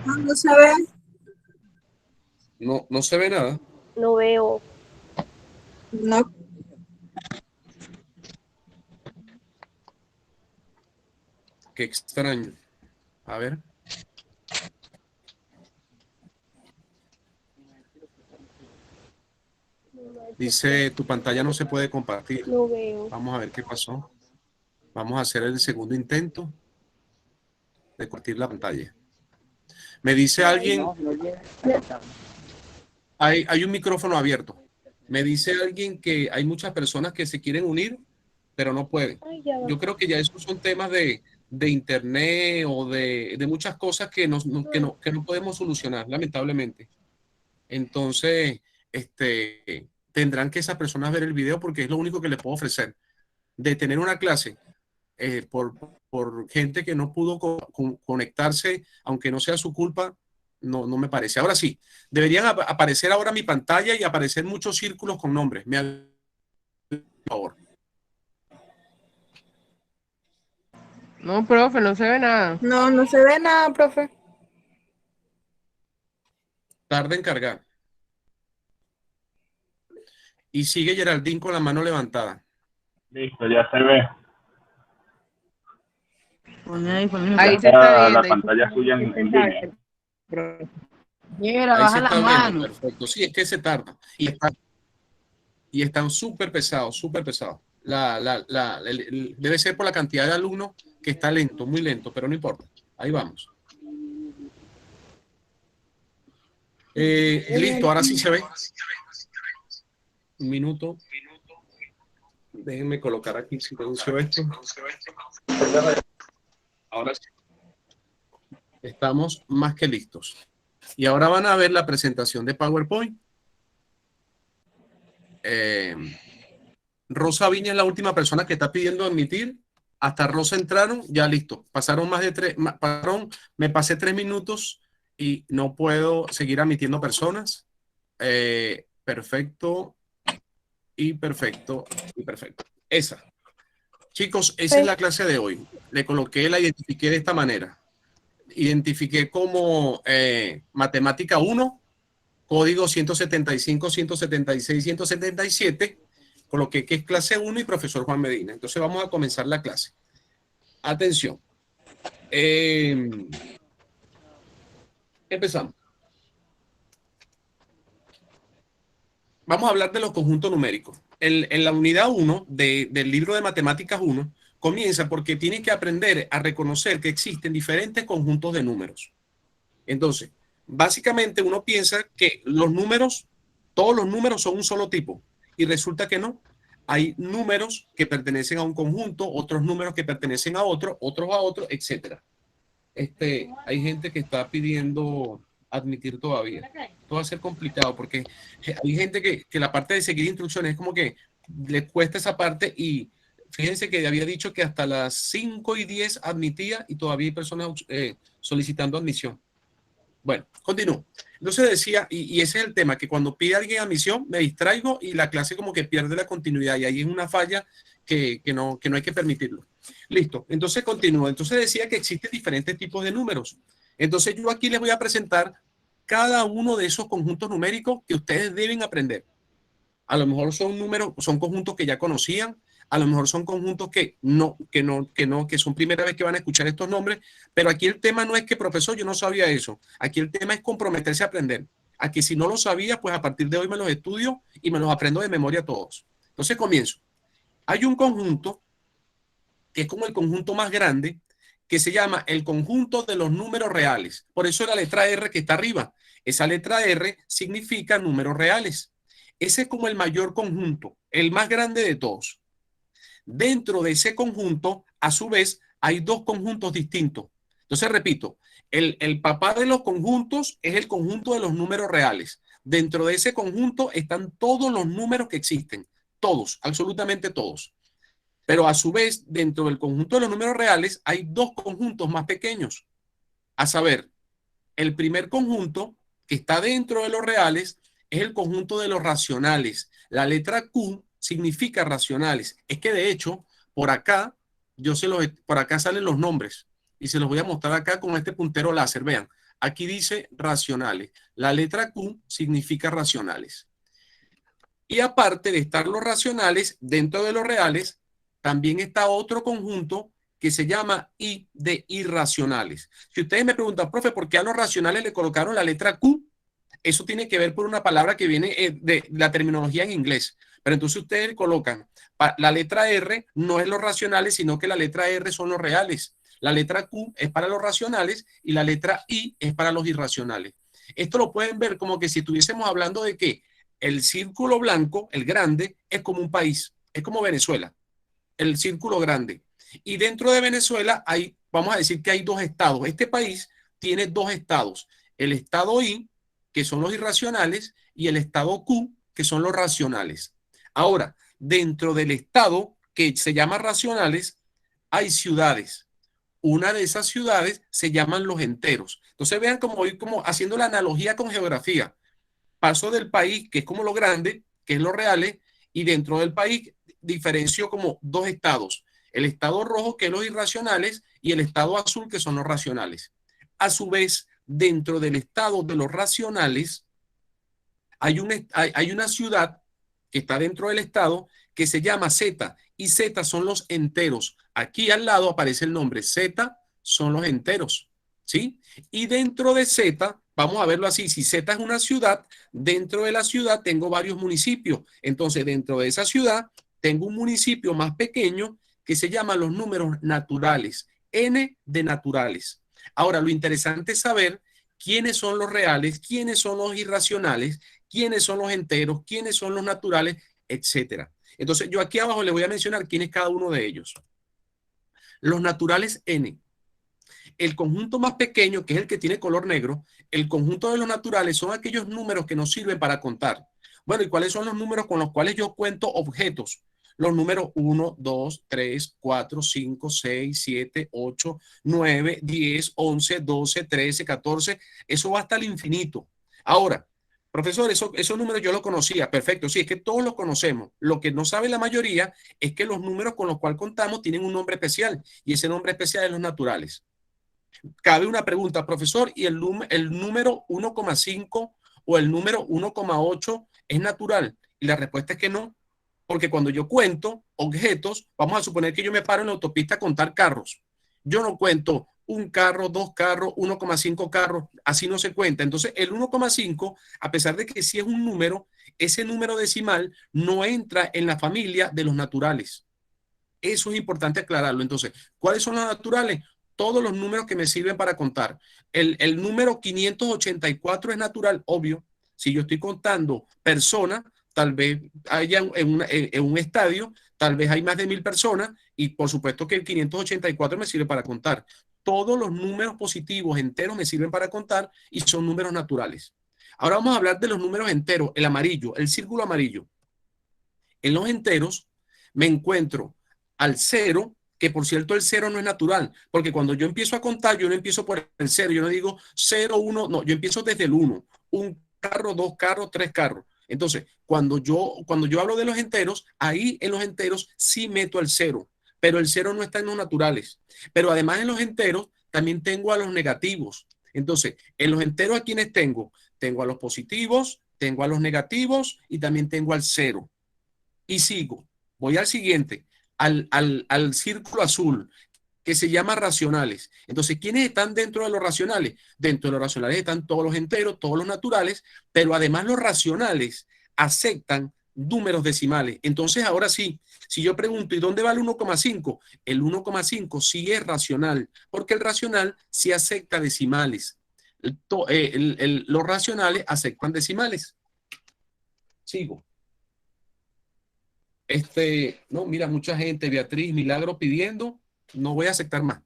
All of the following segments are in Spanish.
No, no se ve. No, no se ve nada. No veo. No. Qué extraño. A ver. Dice, tu pantalla no se puede compartir. No veo. Vamos a ver qué pasó. Vamos a hacer el segundo intento de compartir la pantalla. Me dice alguien, hay un micrófono abierto. Me dice alguien que hay muchas personas que se quieren unir, pero no pueden. Ay, ya va. Yo creo que ya esos son temas de internet o de muchas cosas que no podemos solucionar, lamentablemente. Entonces, tendrán que esas personas ver el video porque es lo único que les puedo ofrecer. De tener una clase por gente que no pudo conectarse, aunque no sea su culpa, no me parece. Ahora sí, deberían aparecer ahora mi pantalla y aparecer muchos círculos con nombres. Por favor. No, profe, no se ve nada. No, no se ve nada, profe. Tarda en cargar. Y sigue Geraldine con la mano levantada. Listo, ya se ve. Ahí Ya se está está la viendo. pantalla suya en línea. Mira, Ahí baja se la está viendo, mano. perfecto. Sí, es que se tarda. Y están súper pesados, súper pesados. Debe ser por la cantidad de alumnos que está lento, muy lento, pero no importa. Ahí vamos. Listo, ahora sí se ve. Un minuto. Déjenme colocar aquí silencio esto. Ahora sí. Estamos más que listos. Y ahora van a ver la presentación de PowerPoint. Rosa Viña es la última persona que está pidiendo admitir. Hasta Rosa entraron, ya listo. Pasaron más de 3, me pasé 3 minutos y no puedo seguir admitiendo personas. Perfecto y perfecto y perfecto. Esa. Chicos, esa es la clase de hoy. Le coloqué, la identifiqué de esta manera. Identifiqué como matemática 1, código 175, 176, 177. Coloqué que es clase 1 y profesor Juan Medina. Entonces vamos a comenzar la clase. Atención. Empezamos. Vamos a hablar de los conjuntos numéricos. En la unidad 1 del libro de matemáticas 1 comienza porque tienen que aprender a reconocer que existen diferentes conjuntos de números. Entonces, básicamente uno piensa que los números, todos los números son un solo tipo y resulta que no. Hay números que pertenecen a un conjunto, otros números que pertenecen a otro, otros a otro, etcétera. Hay gente que está pidiendo admitir todavía. Esto va a ser complicado porque hay gente que la parte de seguir instrucciones es como que le cuesta esa parte y fíjense que había dicho que hasta las 5:10 admitía y todavía hay personas solicitando admisión. Bueno, continúo. Entonces decía, y ese es el tema, que cuando pide alguien admisión me distraigo y la clase como que pierde la continuidad y ahí es una falla que no hay que permitirlo. Listo, entonces continúo. Entonces decía que existen diferentes tipos de números. Entonces yo aquí les voy a presentar cada uno de esos conjuntos numéricos que ustedes deben aprender. A lo mejor son números, son conjuntos que ya conocían, a lo mejor son conjuntos que son primera vez que van a escuchar estos nombres, pero aquí el tema no es que, profesor, yo no sabía eso. Aquí el tema es comprometerse a aprender. Aquí si no lo sabía, pues a partir de hoy me los estudio y me los aprendo de memoria todos. Entonces comienzo. Hay un conjunto que es como el conjunto más grande, que se llama el conjunto de los números reales. Por eso la letra R que está arriba. Esa letra R significa números reales. Ese es como el mayor conjunto, el más grande de todos. Dentro de ese conjunto, a su vez, hay dos conjuntos distintos. Entonces, repito, el papá de los conjuntos es el conjunto de los números reales. Dentro de ese conjunto están todos los números que existen. Todos, absolutamente todos. Pero a su vez, dentro del conjunto de los números reales, hay dos conjuntos más pequeños. A saber, el primer conjunto que está dentro de los reales es el conjunto de los racionales. La letra Q significa racionales. Es que de hecho, por acá, por acá salen los nombres y se los voy a mostrar acá con este puntero láser. Vean, Aquí dice racionales. La letra Q significa racionales. Y aparte de estar los racionales, dentro de los reales, también está otro conjunto que se llama I de irracionales. Si ustedes me preguntan, profe, ¿por qué a los racionales le colocaron la letra Q? Eso tiene que ver por una palabra que viene de la terminología en inglés. Pero entonces ustedes colocan la letra R, no es los racionales, sino que la letra R son los reales. La letra Q es para los racionales y la letra I es para los irracionales. Esto lo pueden ver como que si estuviésemos hablando de que el círculo blanco, el grande, es como un país, es como Venezuela, el círculo grande. Y dentro de Venezuela hay, vamos a decir que hay dos estados. Este país tiene dos estados, el estado I, que son los irracionales, y el estado Q, que son los racionales. Ahora, dentro del estado que se llama racionales, hay ciudades. Una de esas ciudades se llaman los enteros. Entonces vean como voy como haciendo la analogía con geografía. Paso del país, que es como lo grande, que es lo reales, y dentro del país diferencio como dos estados. El estado rojo, que es los irracionales, y el estado azul, que son los racionales. A su vez, dentro del estado de los racionales, hay una ciudad que está dentro del estado que se llama Z, y Z son los enteros. Aquí al lado aparece el nombre Z, son los enteros, ¿sí? Y dentro de Z, vamos a verlo así, si Z es una ciudad, dentro de la ciudad tengo varios municipios. Entonces, dentro de esa ciudad, tengo un municipio más pequeño que se llama los números naturales, N de naturales. Ahora, lo interesante es saber quiénes son los reales, quiénes son los irracionales, quiénes son los enteros, quiénes son los naturales, etcétera. Entonces, yo aquí abajo le voy a mencionar quién es cada uno de ellos. Los naturales N. El conjunto más pequeño, que es el que tiene color negro, el conjunto de los naturales son aquellos números que nos sirven para contar. Bueno, ¿y cuáles son los números con los cuales yo cuento objetos? Los números 1, 2, 3, 4, 5, 6, 7, 8, 9, 10, 11, 12, 13, 14. Eso va hasta el infinito. Ahora, profesor, esos números yo los conocía. Perfecto, sí, es que todos los conocemos. Lo que no sabe la mayoría es que los números con los cuales contamos tienen un nombre especial y ese nombre especial es los naturales. Cabe una pregunta, profesor, ¿y el número 1,5 o el número 1,8 es natural? Y la respuesta es que no, porque cuando yo cuento objetos, vamos a suponer que yo me paro en la autopista a contar carros. Yo no cuento un carro, dos carros, 1,5 carros, así no se cuenta. Entonces, el 1,5, a pesar de que sí es un número, ese número decimal no entra en la familia de los naturales. Eso es importante aclararlo. Entonces, ¿cuáles son los naturales? Todos los números que me sirven para contar. El número 584 es natural, obvio. Si yo estoy contando personas, tal vez haya en un estadio, tal vez hay más de 1000 personas y por supuesto que el 584 me sirve para contar. Todos los números positivos enteros me sirven para contar y son números naturales. Ahora vamos a hablar de los números enteros, el amarillo, el círculo amarillo. En los enteros me encuentro al 0, que por cierto el 0 no es natural, porque cuando yo empiezo a contar, yo no empiezo por el 0, yo no digo 0, 1, no, yo empiezo desde el 1, un carro, dos carros, tres carros. Entonces, cuando yo hablo de los enteros, ahí en los enteros sí meto el 0, pero el 0 no está en los naturales. Pero además en los enteros también tengo a los negativos. Entonces, en los enteros, ¿a quiénes tengo? Tengo a los positivos, tengo a los negativos y también tengo al 0. Y sigo, voy al siguiente, al círculo azul, que se llama racionales. Entonces, ¿quiénes están dentro de los racionales? Dentro de los racionales están todos los enteros, todos los naturales, pero además los racionales aceptan números decimales. Entonces, ahora sí, si yo pregunto, ¿y dónde va el 1,5? El 1,5 sí es racional, porque el racional sí acepta decimales. Los racionales aceptan decimales. Sigo. No, mira, mucha gente, Beatriz, Milagro pidiendo, no voy a aceptar más.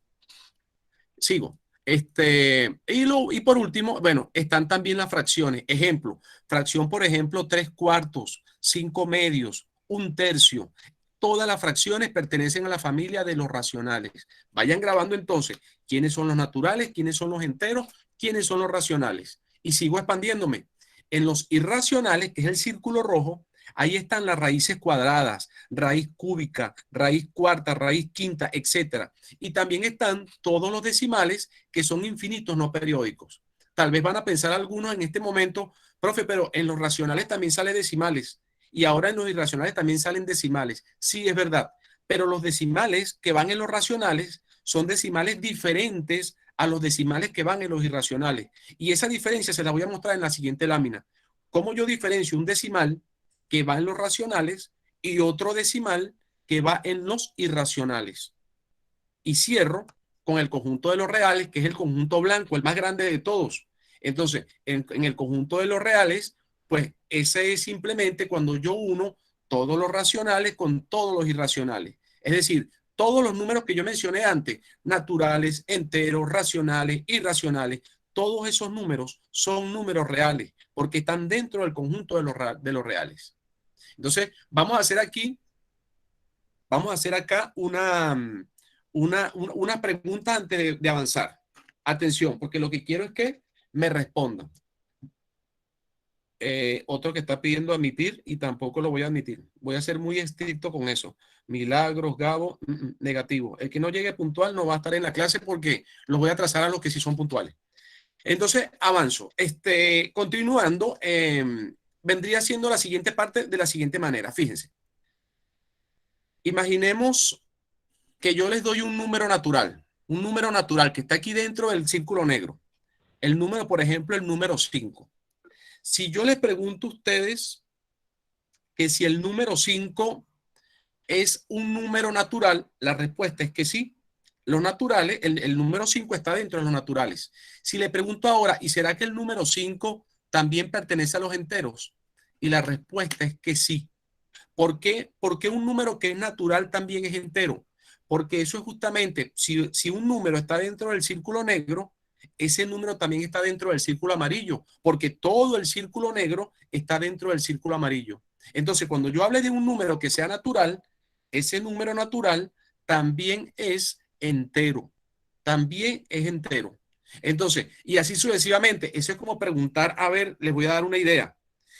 Sigo. Y por último, bueno, están también las fracciones. Ejemplo, fracción, por ejemplo, 3/4, 5/2, 1/3. Todas las fracciones pertenecen a la familia de los racionales. Vayan grabando entonces quiénes son los naturales, quiénes son los enteros, quiénes son los racionales. Y sigo expandiéndome. En los irracionales, que es el círculo rojo, ahí están las raíces cuadradas, raíz cúbica, raíz cuarta, raíz quinta, etcétera. Y también están todos los decimales que son infinitos no periódicos. Tal vez van a pensar algunos en este momento, profe, pero en los racionales también salen decimales y ahora en los irracionales también salen decimales. Sí, es verdad, pero los decimales que van en los racionales son decimales diferentes a los decimales que van en los irracionales. Y esa diferencia se la voy a mostrar en la siguiente lámina. ¿Cómo yo diferencio un decimal que va en los racionales y otro decimal que va en los irracionales? Y cierro con el conjunto de los reales, que es el conjunto blanco, el más grande de todos. Entonces, en el conjunto de los reales, pues ese es simplemente cuando yo uno todos los racionales con todos los irracionales. Es decir, todos los números que yo mencioné antes, naturales, enteros, racionales, irracionales, todos esos números son números reales porque están dentro del conjunto de los reales. Entonces, vamos a hacer acá una pregunta antes de avanzar. Atención, porque lo que quiero es que me respondan. Otro que está pidiendo admitir y tampoco lo voy a admitir. Voy a ser muy estricto con eso. Milagros, Gabo, negativo. El que no llegue puntual no va a estar en la clase porque los voy a trazar a los que sí son puntuales. Entonces, avanzo. Continuando, vendría siendo la siguiente parte de la siguiente manera. Fíjense. Imaginemos que yo les doy un número natural que está aquí dentro del círculo negro. El número, por ejemplo, el número 5. Si yo les pregunto a ustedes que si el número 5 es un número natural, la respuesta es que sí. Los naturales, el número 5 está dentro de los naturales. Si le pregunto ahora, ¿y será que el número 5 también pertenece a los enteros? Y la respuesta es que sí. ¿Por qué? Porque un número que es natural también es entero. Porque eso es justamente, si un número está dentro del círculo negro, ese número también está dentro del círculo amarillo, porque todo el círculo negro está dentro del círculo amarillo. Entonces, cuando yo hable de un número que sea natural, ese número natural también es entero. También es entero. Entonces, y así sucesivamente, eso es como preguntar, a ver, les voy a dar una idea.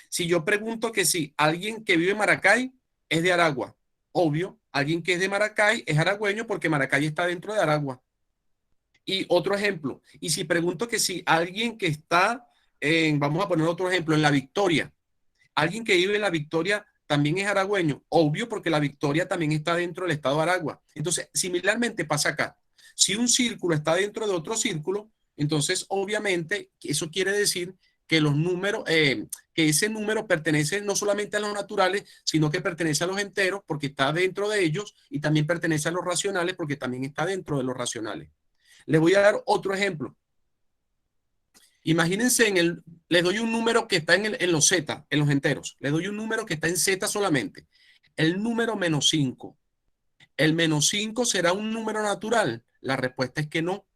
Si yo pregunto que si alguien que vive en Maracay es de Aragua, obvio, alguien que es de Maracay es aragüeño porque Maracay está dentro de Aragua. Y otro ejemplo, y si pregunto que si alguien que está vamos a poner otro ejemplo, en La Victoria, alguien que vive en La Victoria también es aragüeño, obvio porque La Victoria también está dentro del estado de Aragua. Entonces, similarmente pasa acá. Si un círculo está dentro de otro círculo, entonces obviamente eso quiere decir que los números, que ese número pertenece no solamente a los naturales, sino que pertenece a los enteros porque está dentro de ellos y también pertenece a los racionales porque también está dentro de los racionales. Les voy a dar otro ejemplo. Imagínense les doy un número que está en los Z, en los enteros. Les doy un número que está en Z solamente. El número -5. ¿El -5 será un número natural? La respuesta es que no.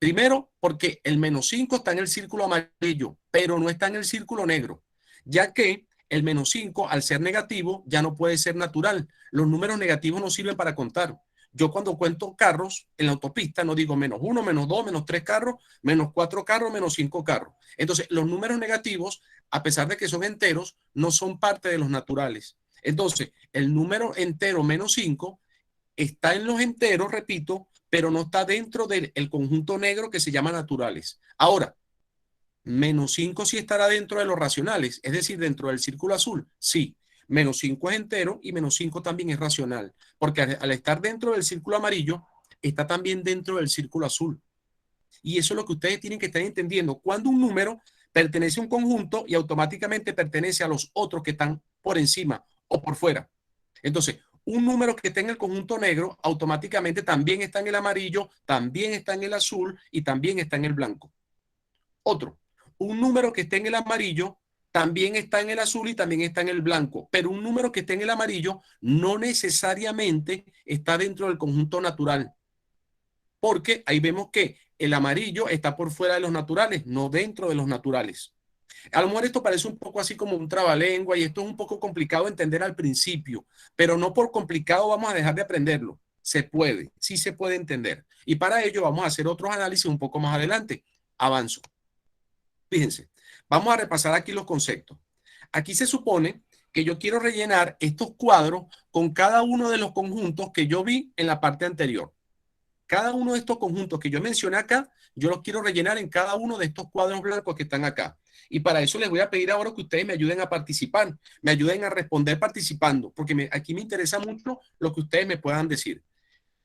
Primero, porque el -5 está en el círculo amarillo, pero no está en el círculo negro, ya que el -5, al ser negativo, ya no puede ser natural. Los números negativos no sirven para contar. Yo cuando cuento carros en la autopista no digo -1, -2, -3 carros, -4 carros, -5 carros. Entonces, los números negativos, a pesar de que son enteros, no son parte de los naturales. Entonces, el número entero -5 está en los enteros, repito, pero no está dentro del conjunto negro que se llama naturales. Ahora, -5 sí estará dentro de los racionales, es decir, dentro del círculo azul, sí. -5 es entero y -5 también es racional, porque al estar dentro del círculo amarillo, está también dentro del círculo azul. Y eso es lo que ustedes tienen que estar entendiendo. Cuando un número pertenece a un conjunto y automáticamente pertenece a los otros que están por encima o por fuera. Entonces, un número que está en el conjunto negro automáticamente también está en el amarillo, también está en el azul y también está en el blanco. Otro, un número que está en el amarillo también está en el azul y también está en el blanco, pero un número que está en el amarillo no necesariamente está dentro del conjunto natural, porque ahí vemos que el amarillo está por fuera de los naturales, no dentro de los naturales. A lo mejor esto parece un poco así como un trabalengua y esto es un poco complicado de entender al principio, pero no por complicado vamos a dejar de aprenderlo. Se puede, sí se puede entender. Y para ello vamos a hacer otros análisis un poco más adelante. Avanzo. Fíjense, vamos a repasar aquí los conceptos. Aquí se supone que yo quiero rellenar estos cuadros con cada uno de los conjuntos que yo vi en la parte anterior. cada uno de estos conjuntos que yo mencioné acá, yo los quiero rellenar en cada uno de estos cuadros blancos que están acá. Y para eso les voy a pedir ahora que ustedes me ayuden a participar, me ayuden a responder participando, porque aquí me interesa mucho lo que ustedes me puedan decir.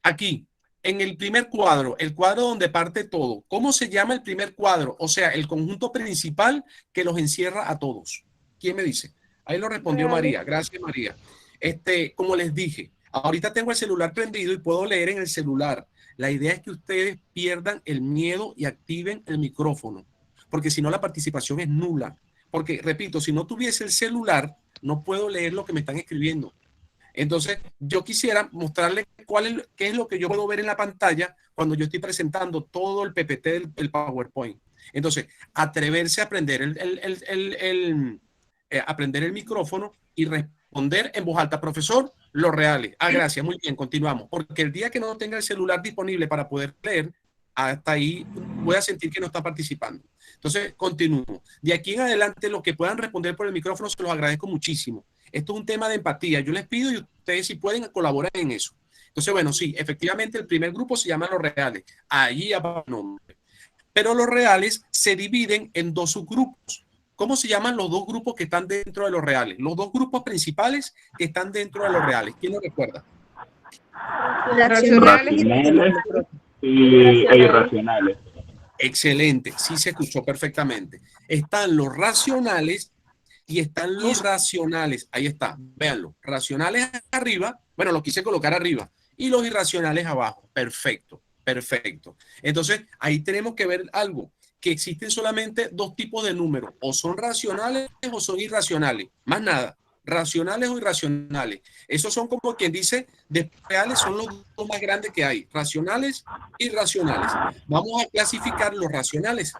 Aquí, en el primer cuadro, el cuadro donde parte todo, ¿cómo se llama el primer cuadro? O sea, el conjunto principal que los encierra a todos. ¿Quién me dice? Ahí lo respondió María. Gracias, María. Como les dije, ahorita tengo el celular prendido y puedo leer en el celular. La idea es que ustedes pierdan el miedo y activen el micrófono, porque si no la participación es nula. Porque, repito, si no tuviese el celular, no puedo leer lo que me están escribiendo. Entonces, yo quisiera mostrarles qué es lo que yo puedo ver en la pantalla cuando yo estoy presentando todo el PPT del PowerPoint. Entonces, atreverse a aprender aprender el micrófono y responder en voz alta. Profesor, los reales. Gracias, muy bien, continuamos. Porque el día que no tenga el celular disponible para poder leer, hasta ahí voy a sentir que no está participando. Entonces, continúo. De aquí en adelante, los que puedan responder por el micrófono, se los agradezco muchísimo. Esto es un tema de empatía. Yo les pido y ustedes si pueden colaborar en eso. Entonces, bueno, sí, efectivamente el primer grupo se llama los reales. Allí aparece el nombre. Pero los reales se dividen en dos subgrupos. ¿Cómo se llaman los dos grupos que están dentro de los reales? Los dos grupos principales que están dentro de los reales. ¿Quién lo recuerda? Racionales e irracionales. Excelente, sí se escuchó perfectamente. Están los racionales y están los racionales. Ahí está, véanlo. Racionales arriba, bueno, lo quise colocar arriba, y los irracionales abajo. Perfecto, perfecto. Entonces, ahí tenemos que ver algo, que existen solamente dos tipos de números, o son racionales o son irracionales, más nada. Racionales o irracionales. Esos son como quien dice, de reales son los dos más grandes que hay, racionales y irracionales. Vamos a clasificar los racionales.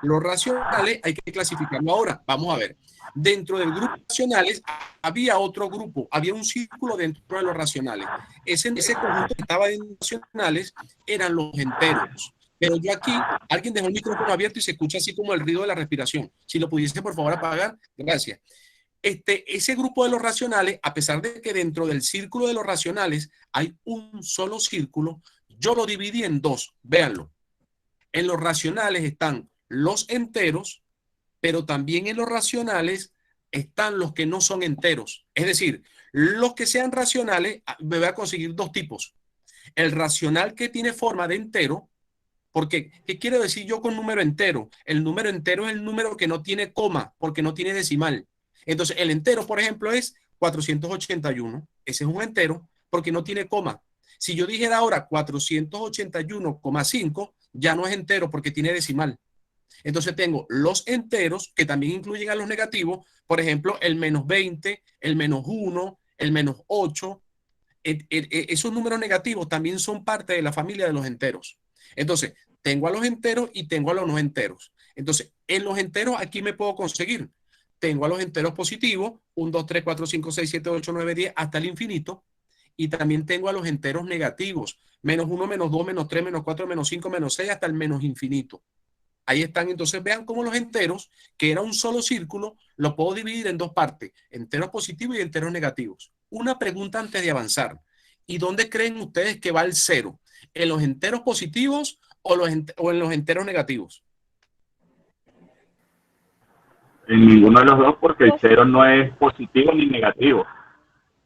Los racionales hay que clasificarlo ahora. Vamos a ver. Dentro del grupo racionales había otro grupo, había un círculo dentro de los racionales. Ese conjunto que estaba en racionales eran los enteros. Pero yo aquí, alguien dejó el micrófono abierto y se escucha así como el ruido de la respiración. Si lo pudiese, por favor, apagar. Gracias. Ese grupo de los racionales, a pesar de que dentro del círculo de los racionales hay un solo círculo, yo lo dividí en dos. Véanlo. En los racionales están los enteros, pero también en los racionales están los que no son enteros. Es decir, los que sean racionales, me voy a conseguir dos tipos. El racional que tiene forma de entero, porque, ¿qué quiero decir yo con número entero? El número entero es el número que no tiene coma, porque no tiene decimal. Entonces, el entero, por ejemplo, es 481. Ese es un entero porque no tiene coma. Si yo dijera ahora 481,5, ya no es entero porque tiene decimal. Entonces tengo los enteros que también incluyen a los negativos, por ejemplo, el menos 20, el menos 1, el menos 8. Esos números negativos también son parte de la familia de los enteros. Entonces, tengo a los enteros y tengo a los no enteros. Entonces, en los enteros aquí me puedo conseguir. Tengo a los enteros positivos, 1, 2, 3, 4, 5, 6, 7, 8, 9, 10, hasta el infinito. Y también tengo a los enteros negativos, menos 1, menos 2, menos 3, menos 4, menos 5, menos 6, hasta el menos infinito. Ahí están, entonces vean cómo los enteros, que era un solo círculo, lo puedo dividir en dos partes, enteros positivos y enteros negativos. Una pregunta antes de avanzar. ¿Y dónde creen ustedes que va el cero? ¿En los enteros positivos o en los enteros negativos? En ninguno de los dos, porque el cero no es positivo ni negativo.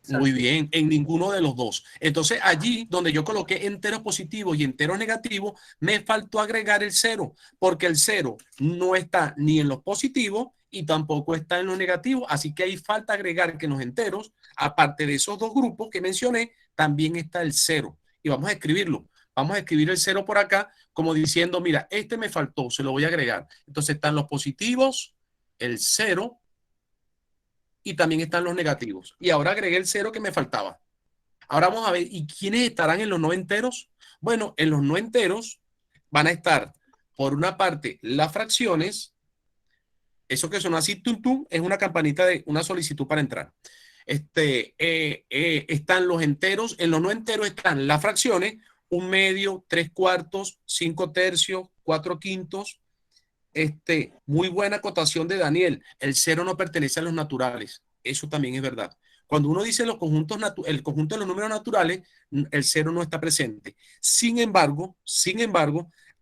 Muy bien, en ninguno de los dos. Entonces, allí donde yo coloqué enteros positivos y enteros negativos, me faltó agregar el cero, porque el cero no está ni en los positivos y tampoco está en los negativos. Así que ahí falta agregar que en los enteros, aparte de esos dos grupos que mencioné, también está el cero. Y vamos a escribirlo. Vamos a escribir el cero por acá, como diciendo, mira, este me faltó, se lo voy a agregar. Entonces están los positivos, el cero, y también están los negativos. Y ahora agregué el cero que me faltaba. Ahora vamos a ver, ¿y quiénes estarán en los no enteros? Bueno, en los no enteros van a estar, por una parte, las fracciones. Eso que suena así, tum, tum, es una campanita de una solicitud para entrar. Están los enteros. En los no enteros están las fracciones, 1/2, 3/4, 5/3, 4/5. Muy buena acotación de Daniel. El cero no pertenece a los naturales. Eso también es verdad. Cuando uno dice los conjuntos el conjunto de los números naturales, el cero no está presente. Sin embargo,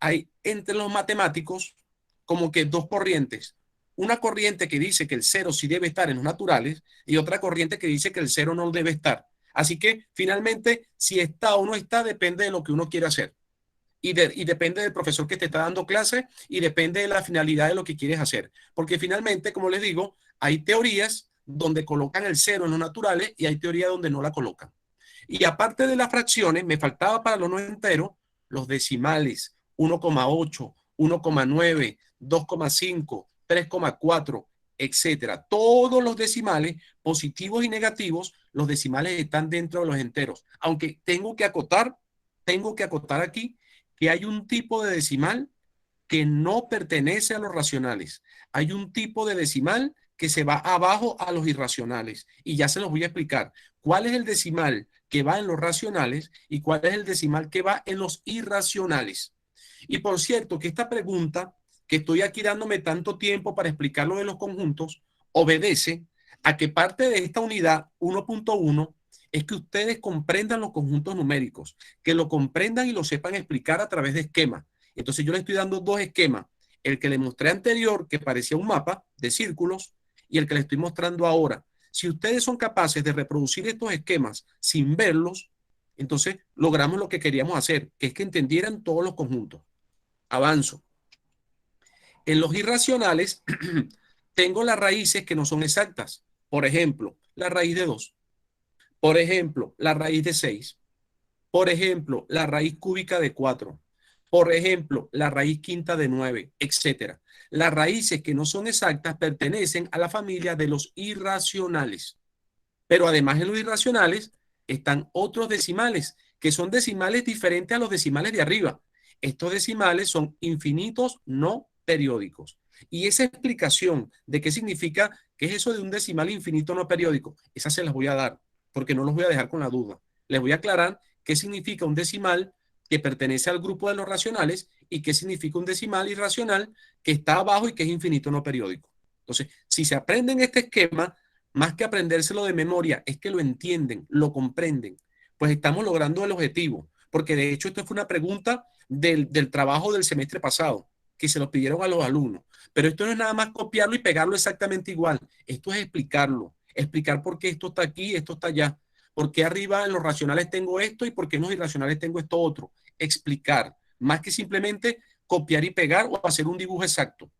hay entre los matemáticos como que dos corrientes. Una corriente que dice que el cero sí debe estar en los naturales y otra corriente que dice que el cero no debe estar. Así que finalmente, si está o no está, depende de lo que uno quiere hacer. Y depende del profesor que te está dando clase y depende de la finalidad de lo que quieres hacer. Porque finalmente, como les digo, hay teorías donde colocan el cero en los naturales y hay teorías donde no la colocan. Y aparte de las fracciones, me faltaba para los no enteros los decimales, 1,8, 1,9, 2,5, 3,4, etcétera. Todos los decimales, positivos y negativos, los decimales están dentro de los enteros. Aunque tengo que acotar aquí que hay un tipo de decimal que no pertenece a los racionales. Hay un tipo de decimal que se va abajo a los irracionales. Y ya se los voy a explicar. ¿Cuál es el decimal que va en los racionales y cuál es el decimal que va en los irracionales? Y por cierto, que esta pregunta, que estoy aquí dándome tanto tiempo para explicar lo de los conjuntos, obedece a que parte de esta unidad 1.1 es que ustedes comprendan los conjuntos numéricos, que lo comprendan y lo sepan explicar a través de esquemas. Entonces yo les estoy dando dos esquemas, el que les mostré anterior, que parecía un mapa de círculos, y el que les estoy mostrando ahora. Si ustedes son capaces de reproducir estos esquemas sin verlos, entonces logramos lo que queríamos hacer, que es que entendieran todos los conjuntos. Avanzo. En los irracionales tengo las raíces que no son exactas. Por ejemplo, la raíz de 2. Por ejemplo, la raíz de 6. Por ejemplo, la raíz cúbica de 4. Por ejemplo, la raíz quinta de 9, etc. Las raíces que no son exactas pertenecen a la familia de los irracionales. Pero además en los irracionales están otros decimales, que son decimales diferentes a los decimales de arriba. Estos decimales son infinitos no periódicos. Y esa explicación de qué significa, qué es eso de un decimal infinito no periódico, esa se las voy a dar, porque no los voy a dejar con la duda. Les voy a aclarar qué significa un decimal que pertenece al grupo de los racionales y qué significa un decimal irracional que está abajo y que es infinito no periódico. Entonces, si se aprenden este esquema, más que aprendérselo de memoria, es que lo entienden, lo comprenden, pues estamos logrando el objetivo. Porque de hecho esto fue una pregunta del trabajo del semestre pasado, que se lo pidieron a los alumnos. Pero esto no es nada más copiarlo y pegarlo exactamente igual. Esto es explicarlo, explicar por qué esto está aquí y esto está allá. ¿Por qué arriba en los racionales tengo esto y por qué en los irracionales tengo esto otro? Explicar, más que simplemente copiar y pegar o hacer un dibujo exacto.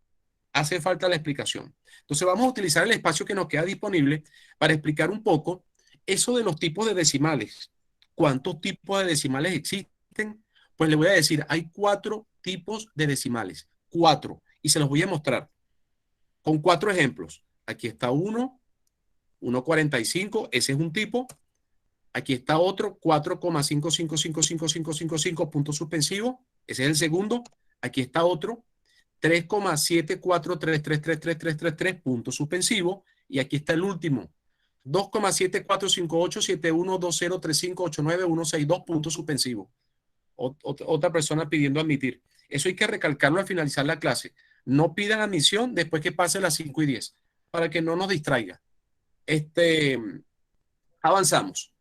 Hace falta la explicación. Entonces vamos a utilizar el espacio que nos queda disponible para explicar un poco eso de los tipos de decimales. ¿Cuántos tipos de decimales existen? Pues le voy a decir, hay 4 tipos de decimales. 4. Y se los voy a mostrar con 4 ejemplos. Aquí está uno, 1,45, ese es un tipo. Aquí está otro, 4,5555555 punto suspensivo. Ese es el segundo. Aquí está otro, 3,74333333 punto suspensivo. Y aquí está el último, 2,7458712035896162 punto suspensivo. Otra persona pidiendo admitir. Eso hay que recalcarlo al finalizar la clase. No pidan admisión después que pase las 5:10 para que no nos distraiga. Avanzamos.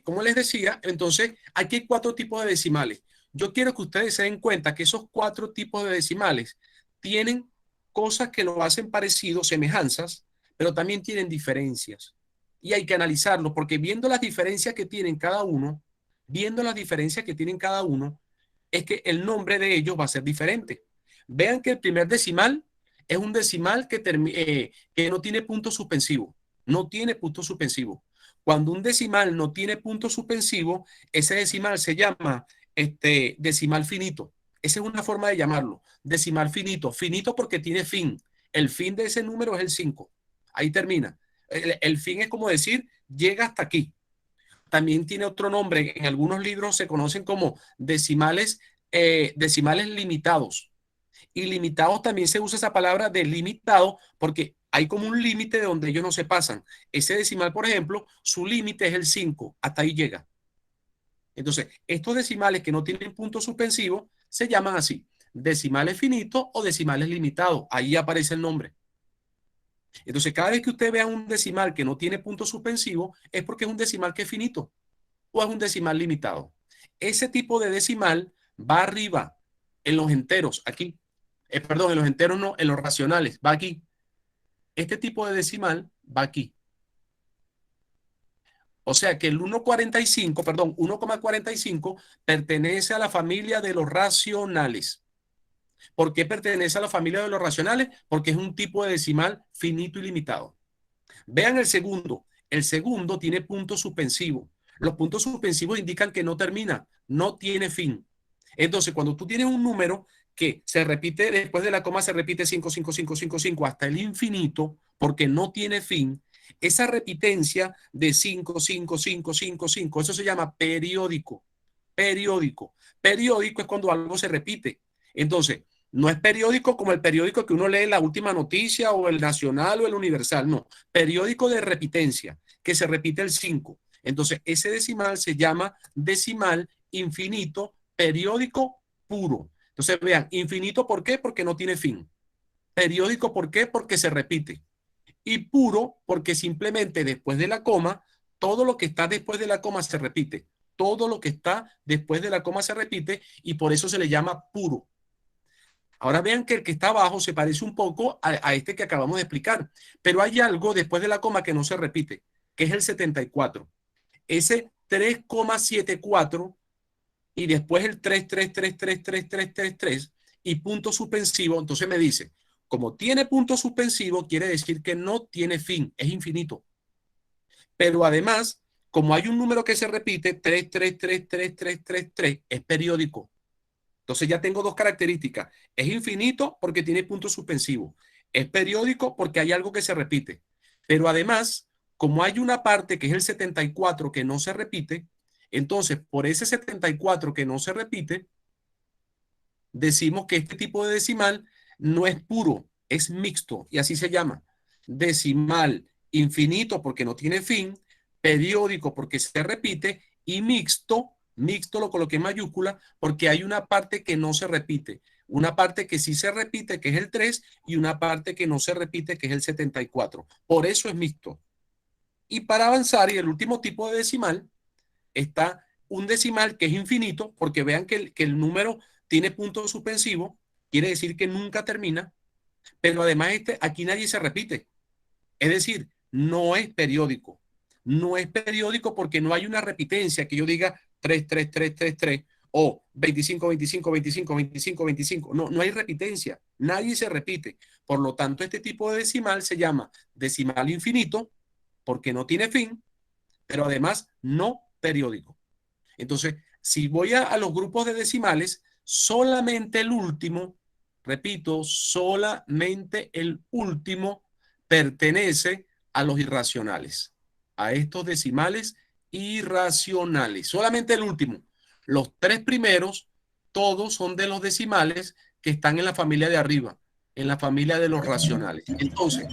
Como les decía, entonces aquí hay 4 tipos de decimales. Yo quiero que ustedes se den cuenta que esos 4 tipos de decimales tienen cosas que lo hacen parecido, semejanzas, pero también tienen diferencias. Y hay que analizarlo porque viendo las diferencias que tienen cada uno, es que el nombre de ellos va a ser diferente. Vean que el primer decimal es un decimal que no tiene punto suspensivo. No tiene punto suspensivo. Cuando un decimal no tiene punto suspensivo, ese decimal se llama decimal finito. Esa es una forma de llamarlo. Decimal finito. Finito porque tiene fin. El fin de ese número es el 5. Ahí termina. El fin es como decir, llega hasta aquí. También tiene otro nombre. En algunos libros se conocen como decimales limitados. Y limitados también se usa esa palabra de limitado porque hay como un límite de donde ellos no se pasan. Ese decimal, por ejemplo, su límite es el 5, hasta ahí llega. Entonces, estos decimales que no tienen punto suspensivo se llaman así, decimales finitos o decimales limitados. Ahí aparece el nombre. Entonces, cada vez que usted vea un decimal que no tiene punto suspensivo, es porque es un decimal que es finito o es un decimal limitado. Ese tipo de decimal va arriba en los enteros, aquí. Perdón, en los enteros no, en los racionales, va aquí. Este tipo de decimal va aquí. O sea que el 1,45, perdón, 1,45 pertenece a la familia de los racionales. ¿Por qué pertenece a la familia de los racionales? Porque es un tipo de decimal finito y limitado. Vean el segundo. El segundo tiene punto suspensivo. Los puntos suspensivos indican que no termina, no tiene fin. Entonces, cuando tú tienes un número que se repite, después de la coma se repite 5, 5, 5, 5, 5 hasta el infinito, porque no tiene fin, esa repitencia de 5, 5, 5, 5, 5, eso se llama periódico. Periódico. Periódico es cuando algo se repite. Entonces, no es periódico como el periódico que uno lee La Última Noticia o el Nacional o el Universal, no. Periódico de repitencia, que se repite el 5. Entonces, ese decimal se llama decimal infinito periódico puro. Entonces, vean, infinito, ¿por qué? Porque no tiene fin. Periódico, ¿por qué? Porque se repite. Y puro, porque simplemente después de la coma, todo lo que está después de la coma se repite. Todo lo que está después de la coma se repite y por eso se le llama puro. Ahora vean que el que está abajo se parece un poco a este que acabamos de explicar, pero hay algo después de la coma que no se repite, que es el 74. Ese 3,74 y después el 3,3333333 y punto suspensivo, entonces me dice, como tiene punto suspensivo, quiere decir que no tiene fin, es infinito. Pero además, como hay un número que se repite, 3333333, es periódico. Entonces ya tengo dos características. Es infinito porque tiene punto suspensivo. Es periódico porque hay algo que se repite. Pero además, como hay una parte que es el 74 que no se repite, entonces por ese 74 que no se repite, decimos que este tipo de decimal no es puro, es mixto y así se llama. Decimal infinito porque no tiene fin, periódico porque se repite y mixto. Mixto lo coloqué en mayúscula porque hay una parte que no se repite, una parte que sí se repite, que es el 3, y una parte que no se repite, que es el 74. Por eso es mixto. Y para avanzar, y el último tipo de decimal, está un decimal que es infinito, porque vean que el número tiene punto suspensivo, quiere decir que nunca termina, pero además aquí nadie se repite. Es decir, no es periódico. No es periódico porque no hay una repitencia que yo diga 3, 3, 3, 3, 3 o 25, 25, 25, 25, 25. No, no hay repitencia. Nadie se repite. Por lo tanto, este tipo de decimal se llama decimal infinito porque no tiene fin, pero además no periódico. Entonces, si voy a los grupos de decimales, solamente el último, repito, solamente el último pertenece a los irracionales, a estos decimales irracionales. Solamente el último. Los tres primeros, todos son de los decimales que están en la familia de arriba, en la familia de los racionales. Entonces,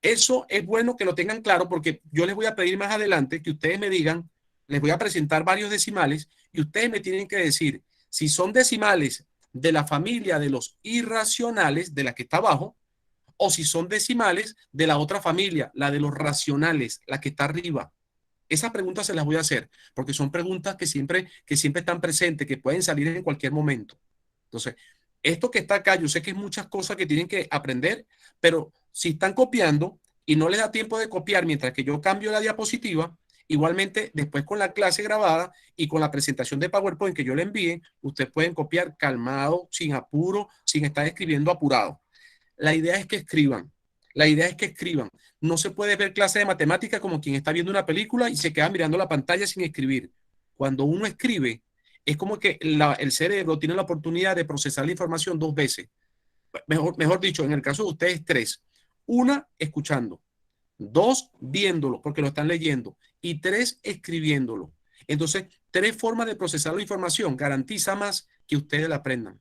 eso es bueno que lo tengan claro porque yo les voy a pedir más adelante que ustedes me digan, les voy a presentar varios decimales y ustedes me tienen que decir si son decimales de la familia de los irracionales, de la que está abajo, o si son decimales de la otra familia, la de los racionales, la que está arriba. Esas preguntas se las voy a hacer porque son preguntas que siempre están presentes, que pueden salir en cualquier momento. Entonces, esto que está acá, yo sé que es muchas cosas que tienen que aprender, pero si están copiando y no les da tiempo de copiar mientras que yo cambio la diapositiva, igualmente después con la clase grabada y con la presentación de PowerPoint que yo le envíe, ustedes pueden copiar calmado, sin apuro, sin estar escribiendo apurado. La idea es que escriban. La idea es que escriban. No se puede ver clase de matemática como quien está viendo una película y se queda mirando la pantalla sin escribir. Cuando uno escribe, es como que el cerebro tiene la oportunidad de procesar la información dos veces. Mejor dicho, en el caso de ustedes, tres. Una, escuchando. Dos, viéndolo, porque lo están leyendo. Y tres, escribiéndolo. Entonces, tres formas de procesar la información garantiza más que ustedes la aprendan.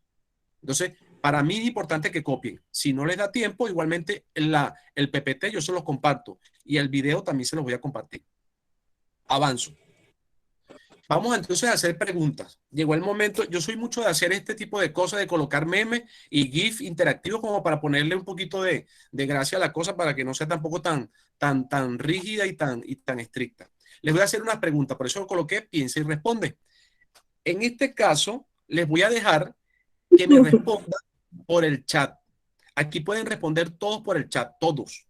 Entonces, para mí es importante que copien. Si no les da tiempo, igualmente el PPT yo se los comparto y el video también se los voy a compartir. Avanzo. Vamos entonces a hacer preguntas. Llegó el momento, yo soy mucho de hacer este tipo de cosas, de colocar memes y GIF interactivos como para ponerle un poquito de gracia a la cosa para que no sea tampoco tan rígida y tan estricta. Les voy a hacer unas preguntas, por eso lo coloqué, piensa y responde. En este caso, les voy a dejar que me respondan por el chat. Aquí pueden responder todos por el chat, todos.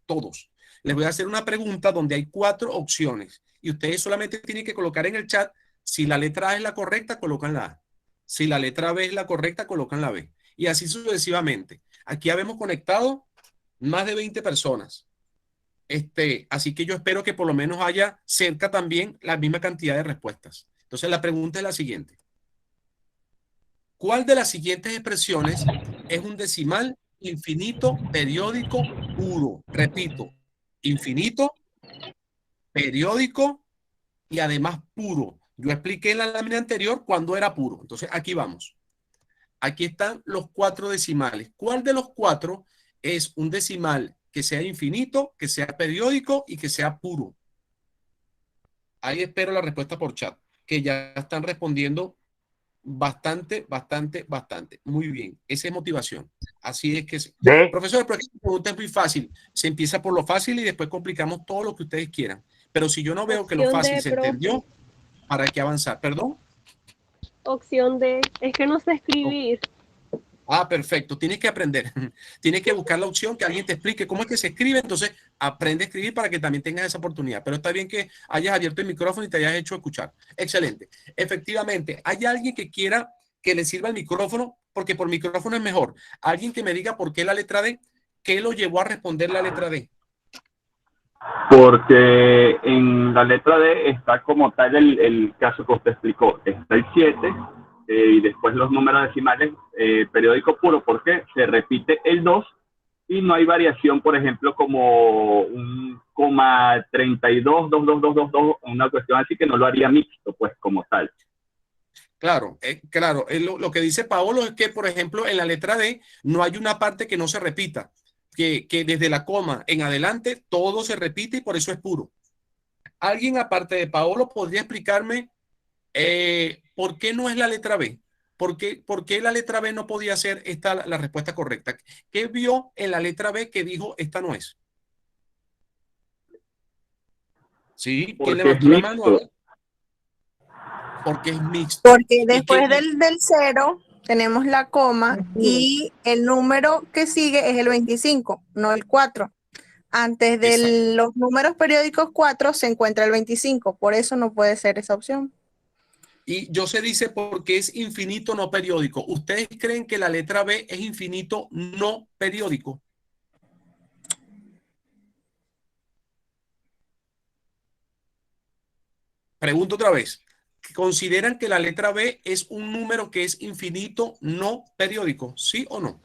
Les voy a hacer una pregunta donde hay 4 opciones y ustedes solamente tienen que colocar en el chat si la letra A es la correcta, colocan la A. Si la letra B es la correcta, colocan la B. Y así sucesivamente. Aquí habemos conectado más de 20 personas. Así que yo espero que por lo menos haya cerca también la misma cantidad de respuestas. Entonces la pregunta es la siguiente. ¿Cuál de las siguientes expresiones es un decimal infinito, periódico, puro? Repito, infinito, periódico y además puro. Yo expliqué en la lámina anterior cuándo era puro. Entonces, aquí vamos. Aquí están los 4 decimales. ¿Cuál de los 4 es un decimal que sea infinito, que sea periódico y que sea puro? Ahí espero la respuesta por chat, que ya están respondiendo bastante. Muy bien. Esa es motivación. Así es que... D. Profesor, pero esta pregunta es muy fácil. Se empieza por lo fácil y después complicamos todo lo que ustedes quieran. Pero si yo no veo que lo Opción fácil D, se profe. entendió, ¿para qué avanzar? ¿Perdón? Opción D. Es que no sé escribir. Ah, perfecto. Tienes que aprender. Tienes que buscar la opción que alguien te explique cómo es que se escribe. Entonces, aprende a escribir para que también tengas esa oportunidad. Pero está bien que hayas abierto el micrófono y te hayas hecho escuchar. Excelente. Efectivamente, ¿hay alguien que quiera que le sirva el micrófono? Porque por micrófono es mejor. Alguien que me diga por qué la letra D, ¿qué lo llevó a responder la letra D? Porque en la letra D está como tal el caso que usted explicó. Está el 7 y después los números decimales, periódico puro, porque se repite el 2 y no hay variación, por ejemplo, como un coma 32, 2, una cuestión así que no lo haría mixto, pues como tal. Claro, claro. Lo que dice Paolo es que, por ejemplo, en la letra D no hay una parte que no se repita, que desde la coma en adelante todo se repite y por eso es puro. ¿Alguien aparte de Paolo podría explicarme por qué no es la letra B? ¿Por qué la letra B no podía ser esta la respuesta correcta? ¿Qué vio en la letra B que dijo esta no es? ¿Sí? ¿Quién Porque es levantó la mano? A mixto. ver. Porque es mixto. Porque ¿Y después qué? del 0 tenemos la coma y el número que sigue es el 25, no el 4. Antes Exacto. de los números periódicos 4 se encuentra el 25, por eso no puede ser esa opción. Y yo se dice porque es infinito no periódico. ¿Ustedes creen que la letra B es infinito no periódico? Pregunto otra vez. ¿Consideran que la letra B es un número que es infinito no periódico? ¿Sí o no?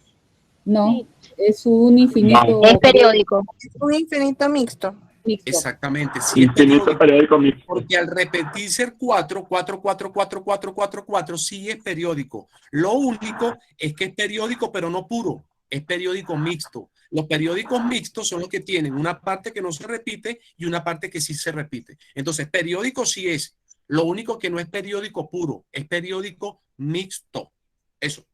No, Sí. es un infinito. Es periódico. Es un infinito mixto. Mixto. Exactamente. Sí es Infinito periódico. periódico mixto. Porque al repetirse el 4, 4, 4, 4, 4, 4, 4, sí es periódico. Lo único es que es periódico, pero no puro. Es periódico mixto. Los periódicos mixtos son los que tienen una parte que no se repite y una parte que sí se repite. Entonces, periódico sí es. Lo único que no es periódico puro, es periódico mixto. Eso.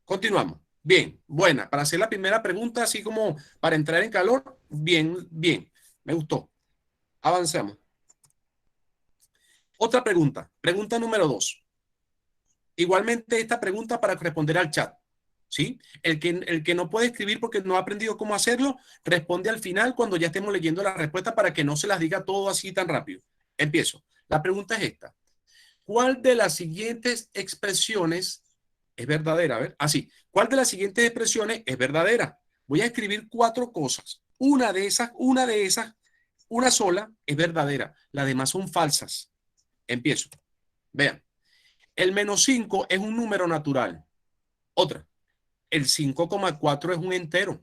Continuamos. Bien, buena. Para hacer la primera pregunta, así como para entrar en calor, bien. Me gustó. Avanzamos. Otra pregunta. Pregunta número 2. Igualmente esta pregunta para responder al chat. ¿Sí? El que no puede escribir porque no ha aprendido cómo hacerlo, responde al final cuando ya estemos leyendo la respuesta para que no se las diga todo así tan rápido. Empiezo. La pregunta es esta. ¿Cuál de las siguientes expresiones es verdadera? A ver, así. ¿Cuál de las siguientes expresiones es verdadera? Voy a escribir 4 cosas. Una de esas, una sola es verdadera. Las demás son falsas. Empiezo. Vean. El -5 es un número natural. Otra. El 5,4 es un entero.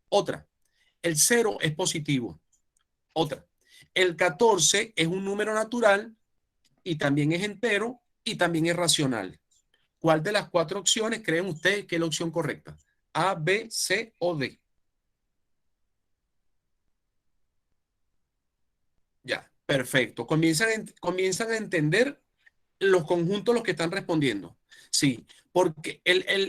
Otra. El 0 es positivo. Otra. El 14 es un número natural y también es entero y también es racional. ¿Cuál de las 4 opciones creen ustedes que es la opción correcta? A, B, C o D. Ya. Perfecto. Comienzan a entender los conjuntos los que están respondiendo. Sí, porque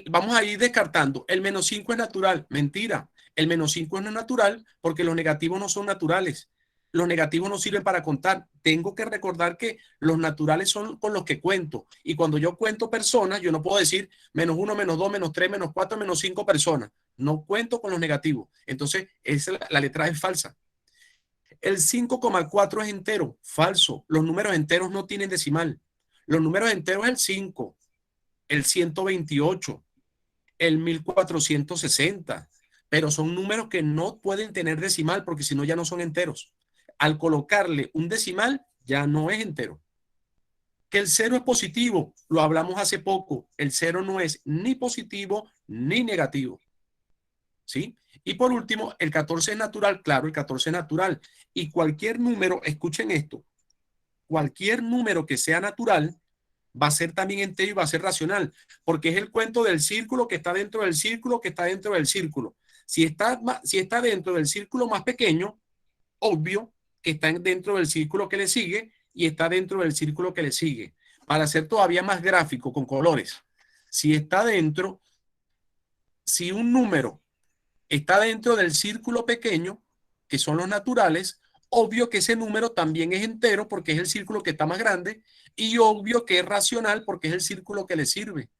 vamos a ir descartando. El -5 es natural. Mentira. El -5 no es natural porque los negativos no son naturales. Los negativos no sirven para contar. Tengo que recordar que los naturales son con los que cuento. Y cuando yo cuento personas, yo no puedo decir -1, -2, -3, -4, -5 personas. No cuento con los negativos. Entonces, la letra es falsa. El 5,4 es entero. Falso. Los números enteros no tienen decimal. Los números enteros es el 5, el 128, el 1460. Pero son números que no pueden tener decimal porque si no ya no son enteros. Al colocarle un decimal ya no es entero. Que el 0 es positivo, lo hablamos hace poco. El 0 no es ni positivo ni negativo. ¿Sí? Y por último, el 14 es natural. Claro, el 14 es natural. Y cualquier número, escuchen esto, cualquier número que sea natural va a ser también entero y va a ser racional, porque es el cuento del círculo que está dentro del círculo que está dentro del círculo. Si está dentro del círculo más pequeño, obvio que está dentro del círculo que le sigue y está dentro del círculo que le sigue. Para ser todavía más gráfico con colores, si un número está dentro del círculo pequeño, que son los naturales, obvio que ese número también es entero porque es el círculo que está más grande y obvio que es racional porque es el círculo que le sigue.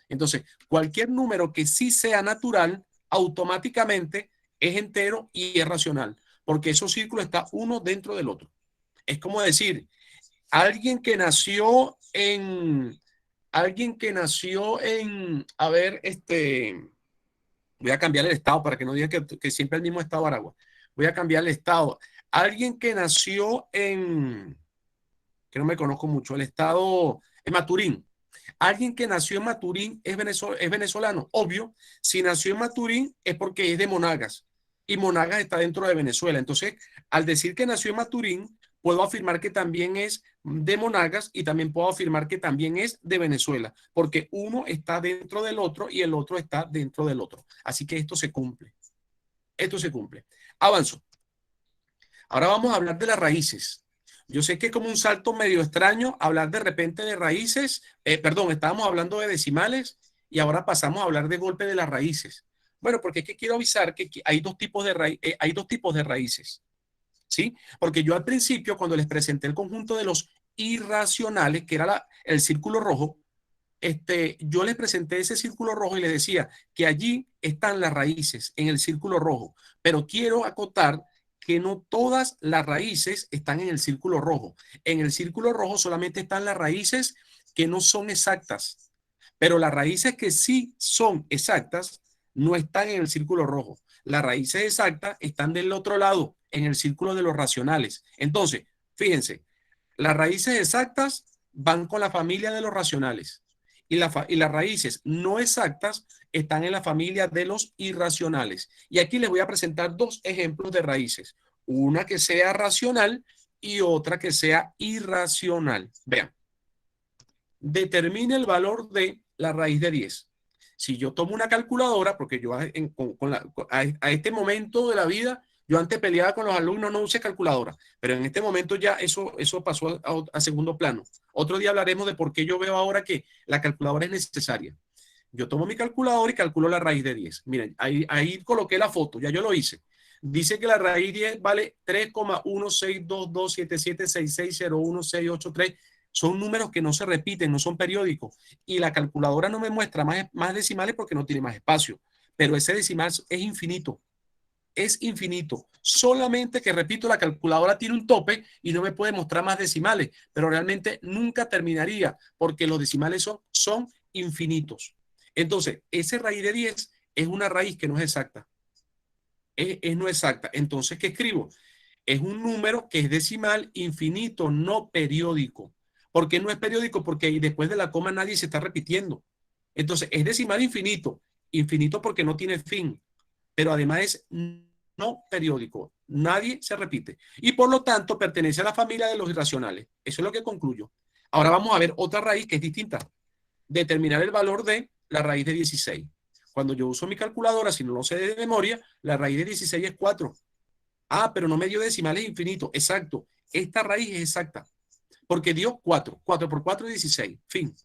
Entonces, cualquier número que sí sea natural, automáticamente es entero y es racional, porque esos círculos están uno dentro del otro. Es como decir, alguien que nació en, a ver, voy a cambiar el estado para que no digan que siempre el mismo estado de Aragua. Voy a cambiar el estado. Alguien que nació que no me conozco mucho, el estado en Maturín. Alguien que nació en Maturín es venezolano. Obvio, si nació en Maturín es porque es de Monagas. Y Monagas está dentro de Venezuela. Entonces, al decir que nació en Maturín, puedo afirmar que también es de Monagas y también puedo afirmar que también es de Venezuela, porque uno está dentro del otro y el otro está dentro del otro. Así que esto se cumple. Esto se cumple. Avanzo. Ahora vamos a hablar de las raíces. Yo sé que es como un salto medio extraño hablar de repente de raíces. Estábamos hablando de decimales y ahora pasamos a hablar de golpe de las raíces. Bueno, porque es que quiero avisar que hay dos tipos de raíces. ¿Sí? Porque yo al principio, cuando les presenté el conjunto de los irracionales, que era el círculo rojo, yo les presenté ese círculo rojo y les decía que allí están las raíces en el círculo rojo, pero quiero acotar que no todas las raíces están en el círculo rojo. En el círculo rojo solamente están las raíces que no son exactas, pero las raíces que sí son exactas no están en el círculo rojo. Las raíces exactas están del otro lado, en el círculo de los racionales. Entonces, fíjense, las raíces exactas van con la familia de los racionales y las raíces no exactas están en la familia de los irracionales. Y aquí les voy a presentar dos ejemplos de raíces, una que sea racional y otra que sea irracional. Vean, determine el valor de la raíz de 10. Si yo tomo una calculadora, porque yo a este momento de la vida, yo antes peleaba con los alumnos, no use calculadora, pero en este momento ya eso pasó a segundo plano. Otro día hablaremos de por qué yo veo ahora que la calculadora es necesaria. Yo tomo mi calculadora y calculo la raíz de 10. Miren, ahí coloqué la foto, ya yo lo hice. Dice que la raíz 10 vale 3,1622766016883. Son números que no se repiten, no son periódicos. Y la calculadora no me muestra más decimales porque no tiene más espacio. Pero ese decimal es infinito. Es infinito. Solamente que, repito, la calculadora tiene un tope y no me puede mostrar más decimales. Pero realmente nunca terminaría porque los decimales son infinitos. Entonces, esa raíz de 10 es una raíz que no es exacta. Es no exacta. Entonces, ¿qué escribo? Es un número que es decimal infinito, no periódico. ¿Por qué no es periódico? Porque después de la coma nadie se está repitiendo. Entonces, es decimal infinito. Infinito porque no tiene fin. Pero además es no periódico. Nadie se repite. Y por lo tanto, pertenece a la familia de los irracionales. Eso es lo que concluyo. Ahora vamos a ver otra raíz que es distinta. Determinar el valor de la raíz de 16. Cuando yo uso mi calculadora, si no lo sé de memoria, la raíz de 16 es 4. Ah, pero no me dio decimales infinitos. Exacto. Esta raíz es exacta. Porque dio 4. 4 por 4 es 16. Fin.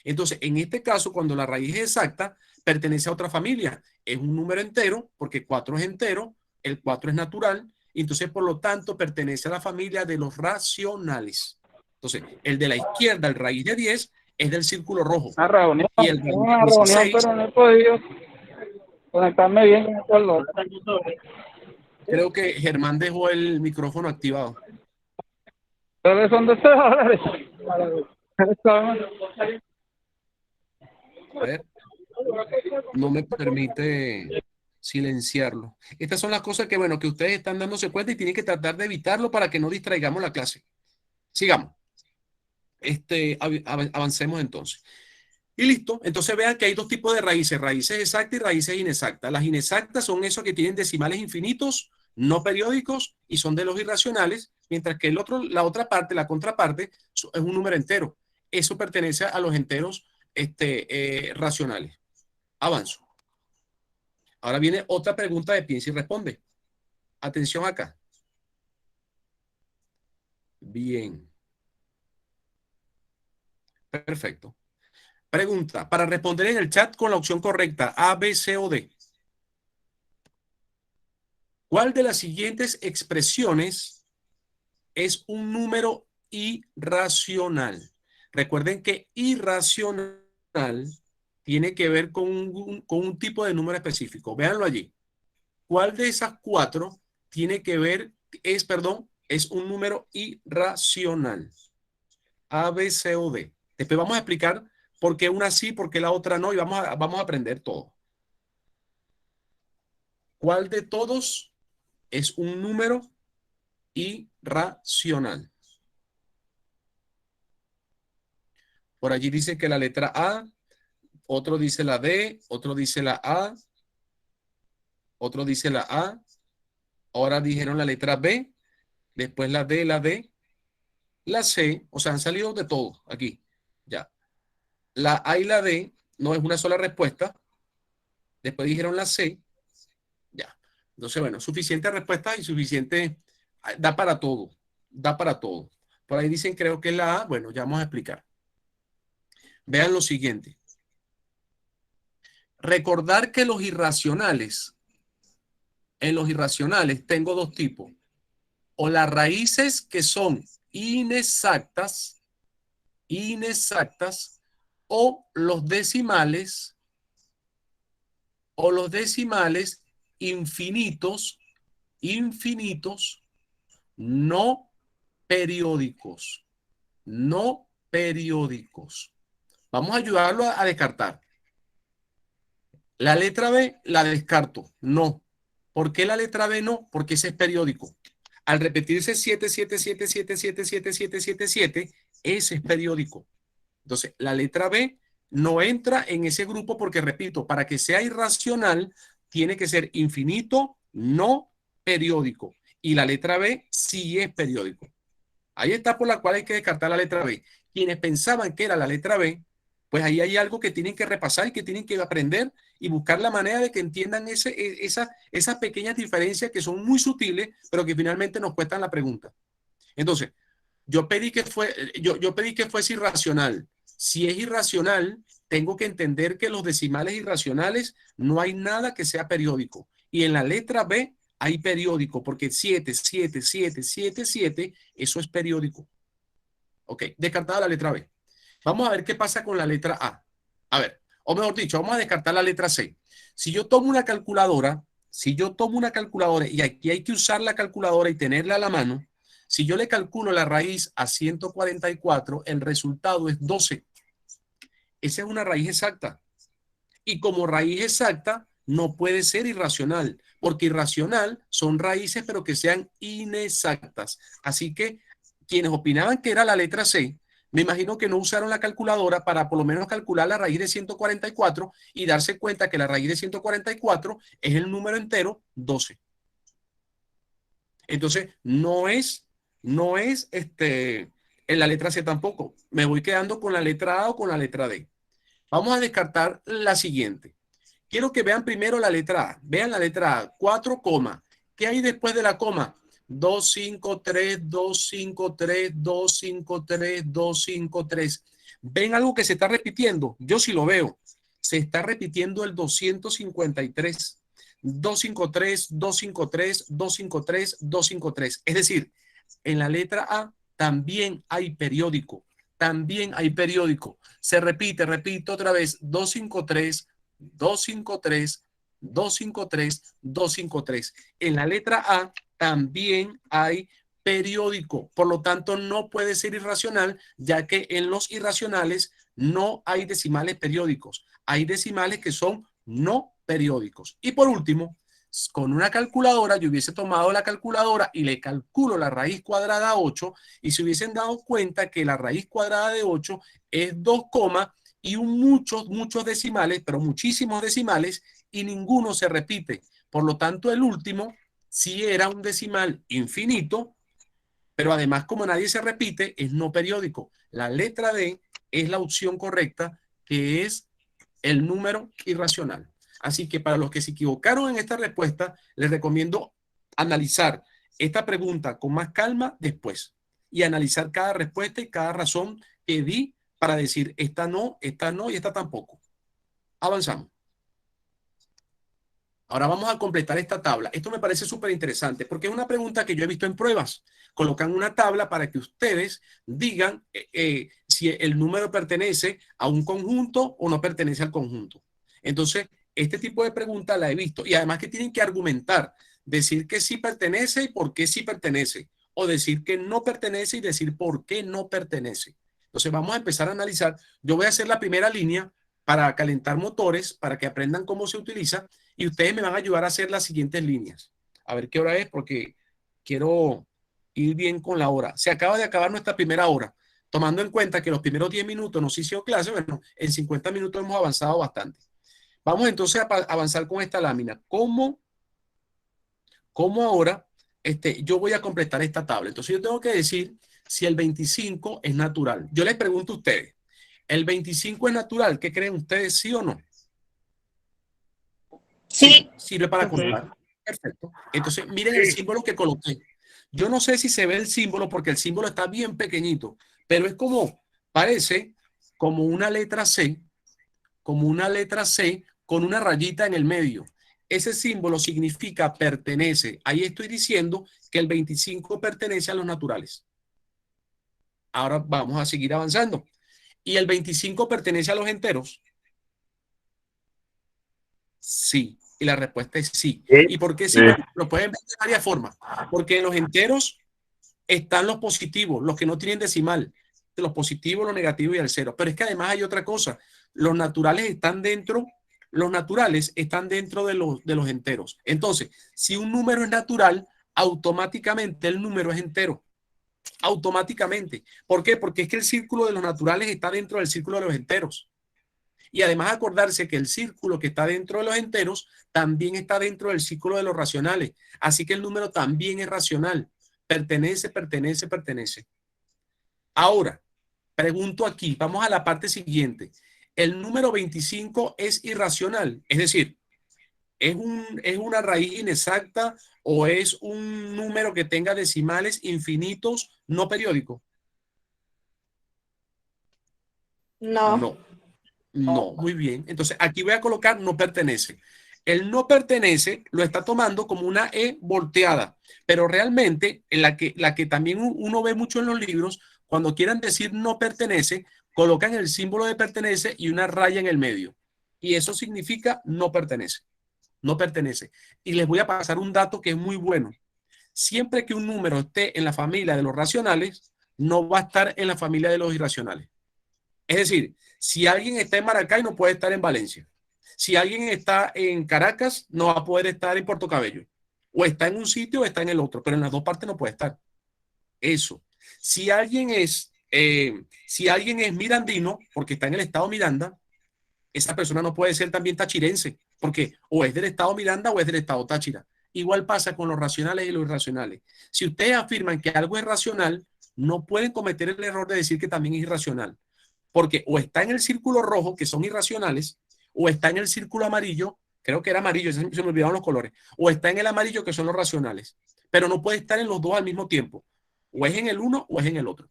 Entonces, en este caso, cuando la raíz es exacta, pertenece a otra familia. Es un número entero, porque 4 es entero, el 4 es natural, y entonces, por lo tanto, pertenece a la familia de los racionales. Entonces, el de la izquierda, el raíz de 10, es del círculo rojo. Una reunión, Y el raíz una de reunión, 16, pero no he podido conectarme bien con el color. creo que Germán dejó el micrófono activado. Entonces son $12. A ver, no me permite silenciarlo. Estas son las cosas que, bueno, que ustedes están dándose cuenta y tienen que tratar de evitarlo para que no distraigamos la clase. Sigamos. Avancemos entonces. Y listo. Entonces vean que hay dos tipos de raíces, raíces exactas y raíces inexactas. Las inexactas son esos que tienen decimales infinitos, no periódicos y son de los irracionales, mientras que la otra parte, la contraparte, es un número entero. Eso pertenece a los enteros racionales. Avanzo. Ahora viene otra pregunta de piensa y responde. Atención acá. Bien. Perfecto. Pregunta, para responder en el chat con la opción correcta, A, B, C o D. ¿Cuál de las siguientes expresiones es un número irracional? Recuerden que irracional tiene que ver con un tipo de número específico. Véanlo allí. ¿Cuál de esas cuatro tiene que ver, es un número irracional? A, B, C o D. Después vamos a explicar por qué una sí, por qué la otra no, y vamos a aprender todo. ¿Cuál de todos es un número irracional? Por allí dice que la letra A, otro dice la D, otro dice la A, otro dice la A, ahora dijeron la letra B, después la D, la C, o sea, han salido de todo aquí, ya. La A y la D no es una sola respuesta, después dijeron la C, ya. Entonces, bueno, suficiente respuesta y suficiente, da para todo, da para todo. Por ahí dicen, creo que es la A, bueno, ya vamos a explicar. Vean lo siguiente. Recordar que en los irracionales tengo dos tipos. O las raíces que son inexactas, o los decimales infinitos, no periódicos. Vamos a ayudarlo a descartar. La letra B la descarto. No. ¿Por qué la letra B no? Porque ese es periódico. Al repetirse 7, 7, 7, 7, 7, 7, 7, 7, 7, ese es periódico. Entonces, la letra B no entra en ese grupo porque, repito, para que sea irracional, tiene que ser infinito, no periódico. Y la letra B sí es periódico. Ahí está por la cual hay que descartar la letra B. Quienes pensaban que era la letra B, pues ahí hay algo que tienen que repasar y que tienen que aprender y buscar la manera de que entiendan esas pequeñas diferencias que son muy sutiles, pero que finalmente nos cuestan la pregunta. Entonces, yo pedí que fuese irracional. Si es irracional, tengo que entender que los decimales irracionales no hay nada que sea periódico. Y en la letra B hay periódico, porque 7, 7, 7, 7, 7, eso es periódico. Ok, descartada la letra B. Vamos a ver qué pasa con la letra A. A ver, o mejor dicho, vamos a descartar la letra C. Si yo tomo una calculadora, y aquí hay que usar la calculadora y tenerla a la mano, si yo le calculo la raíz a 144, el resultado es 12. Esa es una raíz exacta. Y como raíz exacta, no puede ser irracional, porque irracional son raíces, pero que sean inexactas. Así que quienes opinaban que era la letra C, me imagino que no usaron la calculadora para por lo menos calcular la raíz de 144 y darse cuenta que la raíz de 144 es el número entero 12. Entonces, no es en la letra C tampoco. Me voy quedando con la letra A o con la letra D. Vamos a descartar la siguiente. Quiero que vean primero la letra A. Vean la letra A, 4, ¿Qué hay después de la coma? 2, 5, 3, 2, 5, 3, 2, 5, 3, 2, 5, 3. ¿Ven algo que se está repitiendo? Yo sí lo veo. Se está repitiendo el 253. 253, 253, 253, 253. Es decir, en la letra A también hay periódico. También hay periódico. Se repite, repito otra vez, 253, 253, 253, 253. En la letra A también hay periódico. Por lo tanto, no puede ser irracional, ya que en los irracionales no hay decimales periódicos. Hay decimales que son no periódicos. Y por último, con una calculadora, yo hubiese tomado la calculadora y le calculo la raíz cuadrada a 8 y se hubiesen dado cuenta que la raíz cuadrada de 8 es 2, y muchos decimales, pero muchísimos decimales, y ninguno se repite. Por lo tanto, el último sí era un decimal infinito, pero además, como nadie se repite, es no periódico. La letra D es la opción correcta, que es el número irracional. Así que para los que se equivocaron en esta respuesta, les recomiendo analizar esta pregunta con más calma después y analizar cada respuesta y cada razón que di para decir esta no y esta tampoco. Avanzamos. Ahora vamos a completar esta tabla. Esto me parece súper interesante porque es una pregunta que yo he visto en pruebas. Colocan una tabla para que ustedes digan si el número pertenece a un conjunto o no pertenece al conjunto. Entonces, este tipo de pregunta la he visto. Y además que tienen que argumentar, decir que sí pertenece y por qué sí pertenece. O decir que no pertenece y decir por qué no pertenece. Entonces, vamos a empezar a analizar. Yo voy a hacer la primera línea para calentar motores, para que aprendan cómo se utiliza. Y ustedes me van a ayudar a hacer las siguientes líneas. A ver qué hora es, porque quiero ir bien con la hora. Se acaba de acabar nuestra primera hora. Tomando en cuenta que los primeros 10 minutos no se hizo clase, bueno, en 50 minutos hemos avanzado bastante. Vamos entonces a avanzar con esta lámina. ¿Cómo ahora yo voy a completar esta tabla? Entonces yo tengo que decir si el 25 es natural. Yo les pregunto a ustedes, ¿el 25 es natural? ¿Qué creen ustedes, sí o no? Sí. Sirve para contar. Perfecto. Entonces, miren el símbolo que coloqué. Yo no sé si se ve el símbolo porque el símbolo está bien pequeñito, pero es como, parece como una letra C, con una rayita en el medio. Ese símbolo significa pertenece. Ahí estoy diciendo que el 25 pertenece a los naturales. Ahora vamos a seguir avanzando. ¿Y el 25 pertenece a los enteros? Sí. Y la respuesta es sí. ¿Y por qué sí? Lo pueden ver de varias formas. Porque en los enteros están los positivos, los que no tienen decimal. Los positivos, los negativos y el cero. Pero es que además hay otra cosa. Los naturales están dentro de los enteros. Entonces, si un número es natural, automáticamente el número es entero. Automáticamente. ¿Por qué? Porque es que el círculo de los naturales está dentro del círculo de los enteros. Y además acordarse que el círculo que está dentro de los enteros también está dentro del círculo de los racionales. Así que el número también es racional. Pertenece. Ahora, pregunto aquí, vamos a la parte siguiente. ¿El número 25 es irracional? Es decir, ¿es una raíz inexacta o es un número que tenga decimales infinitos no periódicos? No. No, muy bien. Entonces, aquí voy a colocar no pertenece. El no pertenece lo está tomando como una E volteada, pero realmente la que también uno ve mucho en los libros, cuando quieran decir no pertenece, colocan el símbolo de pertenece y una raya en el medio. Y eso significa no pertenece. No pertenece. Y les voy a pasar un dato que es muy bueno. Siempre que un número esté en la familia de los racionales, no va a estar en la familia de los irracionales. Es decir, si alguien está en Maracay, no puede estar en Valencia. Si alguien está en Caracas, no va a poder estar en Puerto Cabello. O está en un sitio o está en el otro, pero en las dos partes no puede estar. Eso. Si alguien es mirandino, porque está en el estado Miranda, esa persona no puede ser también tachirense, porque o es del estado Miranda o es del estado Táchira. Igual pasa con los racionales y los irracionales. Si ustedes afirman que algo es racional, no pueden cometer el error de decir que también es irracional. Porque o está en el círculo rojo, que son irracionales, o está en el círculo amarillo, creo que era amarillo, se me olvidaron los colores, o está en el amarillo, que son los racionales, pero no puede estar en los dos al mismo tiempo, o es en el uno o es en el otro.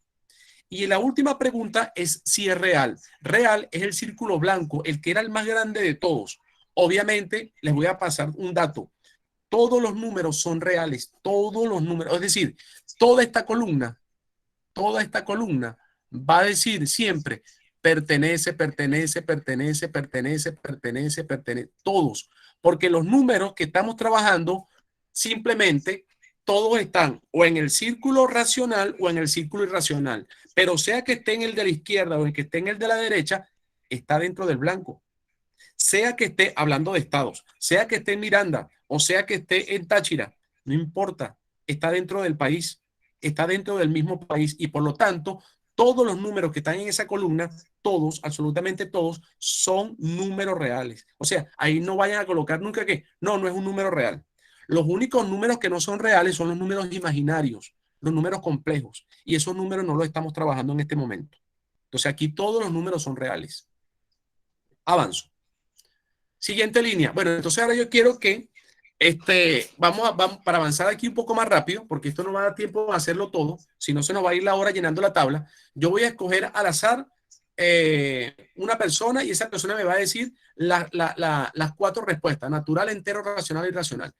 Y la última pregunta es si es real. Real es el círculo blanco, el que era el más grande de todos. Obviamente, les voy a pasar un dato. Todos los números son reales, todos los números, es decir, toda esta columna va a decir siempre pertenece, pertenece, pertenece, pertenece, pertenece, pertenece, todos, porque los números que estamos trabajando simplemente todos están o en el círculo racional o en el círculo irracional, pero sea que esté en el de la izquierda o en que esté en el de la derecha, está dentro del blanco. Sea que esté hablando de estados, sea que esté en Miranda o sea que esté en Táchira, no importa, está dentro del país, está dentro del mismo país y por lo tanto todos los números que están en esa columna, todos, absolutamente todos, son números reales. O sea, ahí no vayan a colocar nunca que no es un número real. Los únicos números que no son reales son los números imaginarios, los números complejos y esos números no los estamos trabajando en este momento. Entonces aquí todos los números son reales. Avanzo. Siguiente línea. Bueno, entonces ahora yo quiero que vamos para avanzar aquí un poco más rápido, porque esto no va a dar tiempo a hacerlo todo, si no se nos va a ir la hora llenando la tabla. Yo voy a escoger al azar una persona y esa persona me va a decir las 4 respuestas: natural, entero, racional y irracional.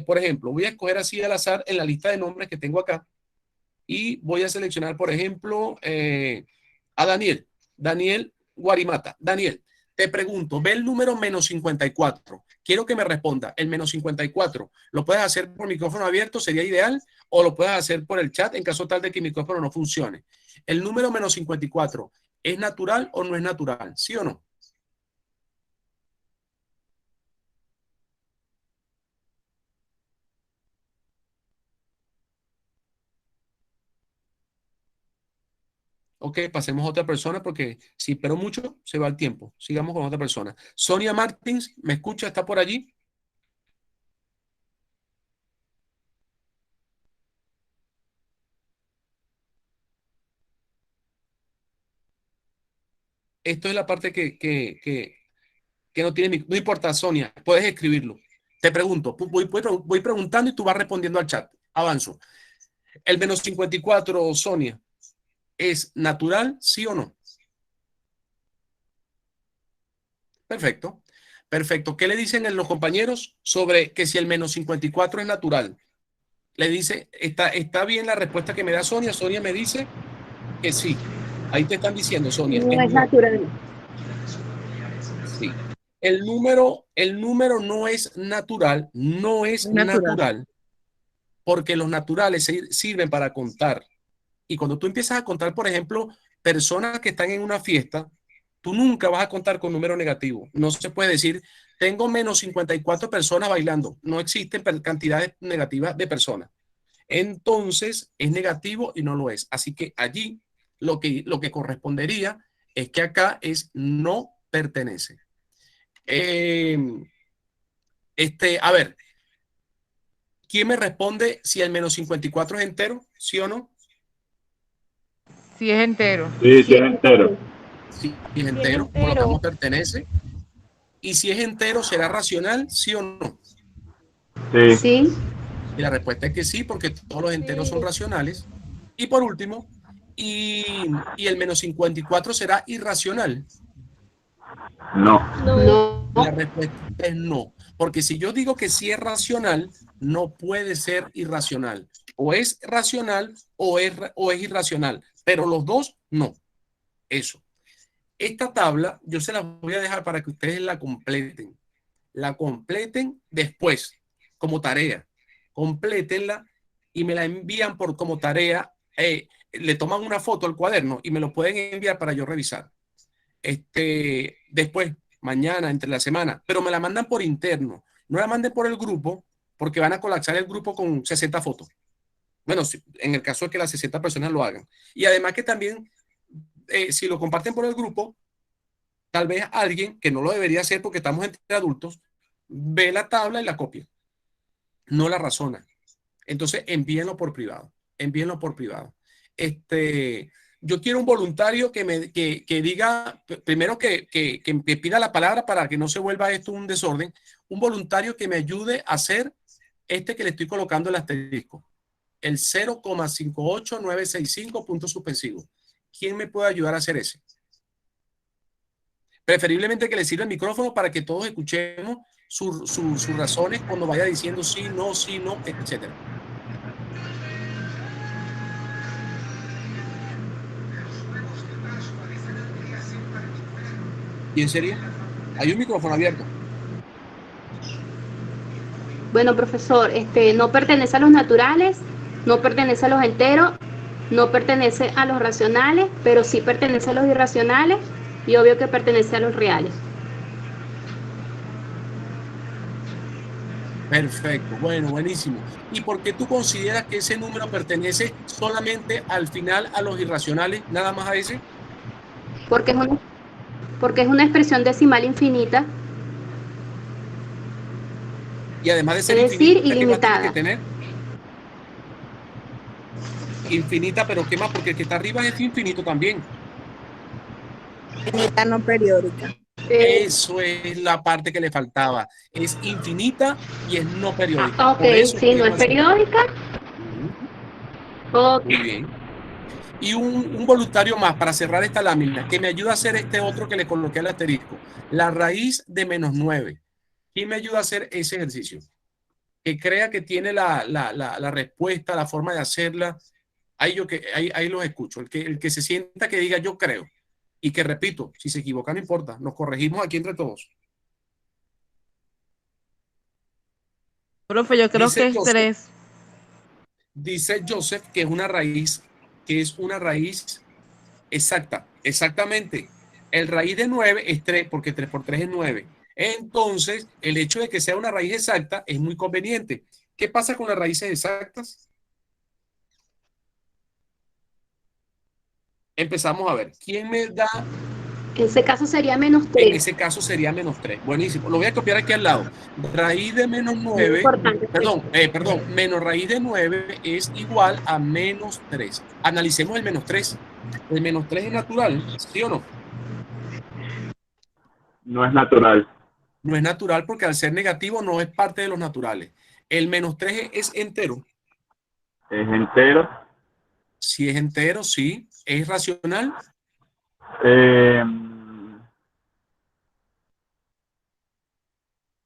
Por ejemplo, voy a escoger así al azar en la lista de nombres que tengo acá y voy a seleccionar, por ejemplo, a Daniel Guarimata. Daniel, te pregunto, ve el número menos 54. Quiero que me responda. El menos 54, ¿lo puedes hacer por micrófono abierto? Sería ideal. O lo puedes hacer por el chat en caso tal de que mi micrófono no funcione. El número menos 54, ¿es natural o no es natural? ¿Sí o no? Ok, pasemos a otra persona porque si espero mucho, se va el tiempo. Sigamos con otra persona. Sonia Martins, ¿me escucha? ¿Está por allí? Esto es la parte que no tiene... No importa, Sonia, puedes escribirlo. Te pregunto, voy preguntando y tú vas respondiendo al chat. Avanzo. El menos 54, Sonia, ¿es natural, sí o no? Perfecto. Perfecto. ¿Qué le dicen los compañeros sobre que si el menos 54 es natural? Le dice, está bien la respuesta que me da Sonia. Sonia me dice que sí. Ahí te están diciendo, Sonia. No es natural. Sí. El número no es natural, no es natural, porque los naturales sirven para contar. Y cuando tú empiezas a contar, por ejemplo, personas que están en una fiesta, tú nunca vas a contar con número negativo. No se puede decir, tengo menos 54 personas bailando. No existen cantidades negativas de personas. Entonces, es negativo y no lo es. Así que allí lo que correspondería es que acá es no pertenece. A ver, ¿quién me responde si el menos 54 es entero? ¿Sí o no? Si es entero. Sí, sí es entero. Si es entero, colocamos pertenece. Y si es entero, ¿será racional? ¿Sí o no? Sí. Sí. Y la respuesta es que sí, porque todos los enteros son racionales. Y por último, y el menos 54 será irracional. No. No. La respuesta es no. Porque si yo digo que sí es racional, no puede ser irracional. O es racional o es irracional. Pero los dos, no. Eso. Esta tabla yo se la voy a dejar para que ustedes la completen. La completen después, como tarea. Complétenla y me la envían como tarea. Le toman una foto al cuaderno y me lo pueden enviar para yo revisar. Después, mañana, entre la semana, pero me la mandan por interno. No la manden por el grupo porque van a colapsar el grupo con 60 fotos. Bueno, en el caso de que las 60 personas lo hagan. Y además que también, si lo comparten por el grupo, tal vez alguien que no lo debería hacer porque estamos entre adultos, ve la tabla y la copia. No la razona. Entonces, envíenlo por privado. Envíenlo por privado. Yo quiero un voluntario que diga, primero que pida la palabra para que no se vuelva esto un desorden. un voluntario que me ayude a hacer este que le estoy colocando el asterisco, el 0,58965 puntos suspensivos. ¿Quién me puede ayudar a hacer ese? Preferiblemente que le sirva el micrófono para que todos escuchemos sus razones cuando vaya diciendo sí, no, etc. ¿Quién sería? Hay un micrófono abierto. Bueno, profesor, no pertenece a los naturales, no pertenece a los enteros, no pertenece a los racionales, pero sí pertenece a los irracionales y obvio que pertenece a los reales. Perfecto, bueno, buenísimo. ¿Y por qué tú consideras que ese número pertenece solamente al final a los irracionales, nada más a ese? Porque es una expresión decimal infinita. Y además de ser Es decir, infinita, ¿qué más tiene ilimitada. que tener? Infinita, pero ¿qué más? Porque el que está arriba es infinito también. Infinita no periódica. Eso es la parte que le faltaba. Es infinita y es no periódica. Ok, sí, no es periódica. Ok. Muy bien. Y un voluntario más para cerrar esta lámina que me ayuda a hacer este otro que le coloqué al asterisco. La raíz de -9. ¿Quién me ayuda a hacer ese ejercicio? Que crea que tiene la respuesta, la forma de hacerla. Ahí los escucho. El que se sienta que diga yo creo. Y que repito, si se equivoca no importa. Nos corregimos aquí entre todos. Profe, yo creo Dice que es Joseph. 3. Dice Joseph que es una raíz exacta. Exactamente. El raíz de 9 es 3, porque 3 por 3 es 9. Entonces, el hecho de que sea una raíz exacta es muy conveniente. ¿Qué pasa con las raíces exactas? Empezamos a ver. ¿Quién me da? En ese caso sería -3. En ese caso sería -3. Buenísimo. Lo voy a copiar aquí al lado. Raíz de -9, perdón, menos raíz de 9 es igual a -3. Analicemos el -3. ¿El -3 es natural? ¿Sí o no? No es natural. No es natural porque al ser negativo no es parte de los naturales. El -3 es entero. Es entero. Si es entero, sí. ¿Es racional?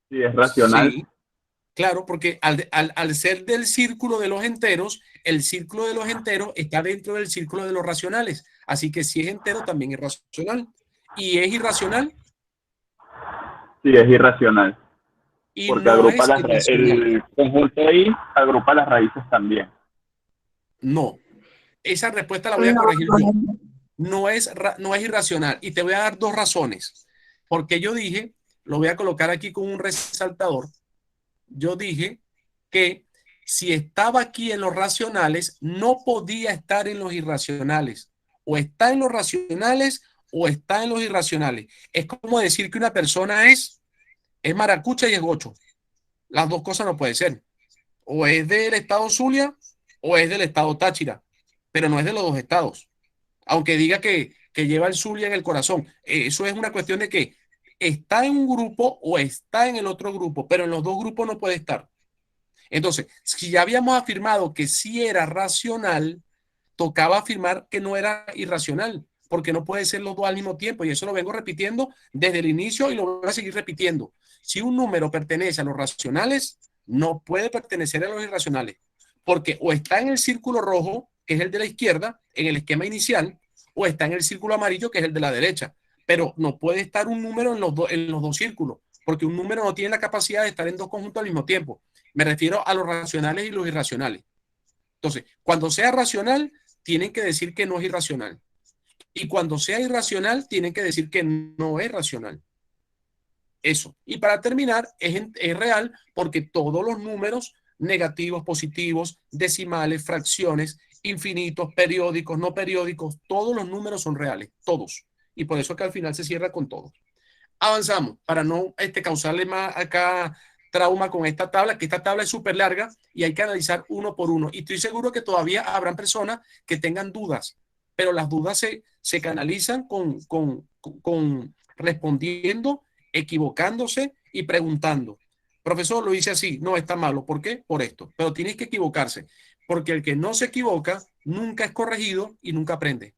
Sí, es racional. Sí. Claro, porque al ser del círculo de los enteros, el círculo de los enteros está dentro del círculo de los racionales. Así que si es entero, también es racional. ¿Y es irracional? Sí, es irracional. Y Porque no agrupa es irracional. el conjunto I agrupa las raíces también. No. Esa respuesta la voy a corregir yo. No es irracional. Y te voy a dar dos razones. Porque yo dije, lo voy a colocar aquí con un resaltador. Yo dije que si estaba aquí en los racionales, no podía estar en los irracionales. O está en los racionales o está en los irracionales. Es como decir que una persona es maracucha y es gocho. Las dos cosas no pueden ser. O es del estado Zulia o es del estado Táchira, pero no es de los dos estados. Aunque diga que lleva el Zulia en el corazón. Eso es una cuestión de que está en un grupo o está en el otro grupo, pero en los dos grupos no puede estar. Entonces, si ya habíamos afirmado que sí era racional, tocaba afirmar que no era irracional, porque no puede ser los dos al mismo tiempo, y eso lo vengo repitiendo desde el inicio y lo voy a seguir repitiendo. Si un número pertenece a los racionales, no puede pertenecer a los irracionales, porque o está en el círculo rojo, que es el de la izquierda, en el esquema inicial, o está en el círculo amarillo, que es el de la derecha. Pero no puede estar un número en los dos círculos, porque un número no tiene la capacidad de estar en dos conjuntos al mismo tiempo. Me refiero a los racionales y los irracionales. Entonces, cuando sea racional, tienen que decir que no es irracional. Y cuando sea irracional, tienen que decir que no es racional. Eso. Y para terminar, es real porque todos los números negativos, positivos, decimales, fracciones, infinitos, periódicos, no periódicos, todos los números son reales, todos. Y por eso es que al final se cierra con todo. Avanzamos para no causarle más acá trauma con esta tabla, que esta tabla es súper larga y hay que analizar uno por uno. Y estoy seguro que todavía habrán personas que tengan dudas, pero las dudas se canalizan con respondiendo, equivocándose y preguntando. Profesor, lo hice así. No, está malo. ¿Por qué? Por esto. Pero tienes que equivocarse. Porque el que no se equivoca nunca es corregido y nunca aprende.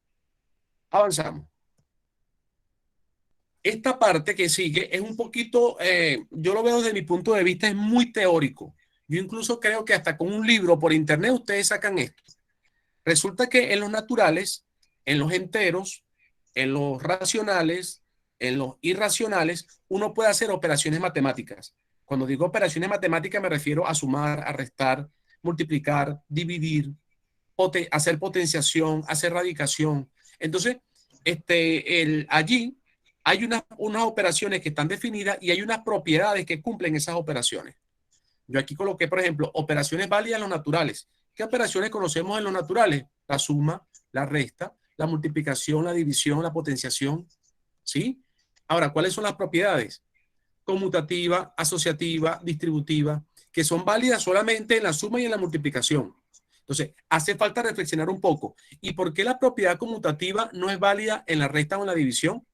Avanzamos. Esta parte que sigue es un poquito, yo lo veo desde mi punto de vista, es muy teórico. Yo incluso creo que hasta con un libro por internet ustedes sacan esto. Resulta que en los naturales, en los enteros, en los racionales, en los irracionales, uno puede hacer operaciones matemáticas. Cuando digo operaciones matemáticas me refiero a sumar, a restar, multiplicar, dividir, hacer potenciación, hacer radicación. Entonces, allí hay unas operaciones que están definidas y hay unas propiedades que cumplen esas operaciones. Yo aquí coloqué, por ejemplo, operaciones válidas en los naturales. ¿Qué operaciones conocemos en los naturales? La suma, la resta, la multiplicación, la división, la potenciación. ¿Sí? Ahora, ¿cuáles son las propiedades? Conmutativa, asociativa, distributiva, que son válidas solamente en la suma y en la multiplicación. Entonces, hace falta reflexionar un poco. ¿Y por qué la propiedad conmutativa no es válida en la resta o en la división?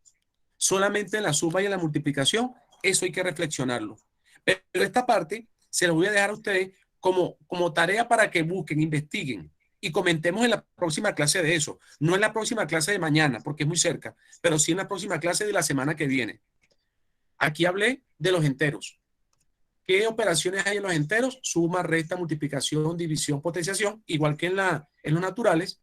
Solamente en la suma y en la multiplicación. Eso hay que reflexionarlo. Pero esta parte se la voy a dejar a ustedes como tarea para que busquen, investiguen y comentemos en la próxima clase de eso. No en la próxima clase de mañana, porque es muy cerca, pero sí en la próxima clase de la semana que viene. Aquí hablé de los enteros. ¿Qué operaciones hay en los enteros? Suma, resta, multiplicación, división, potenciación, igual que en los naturales.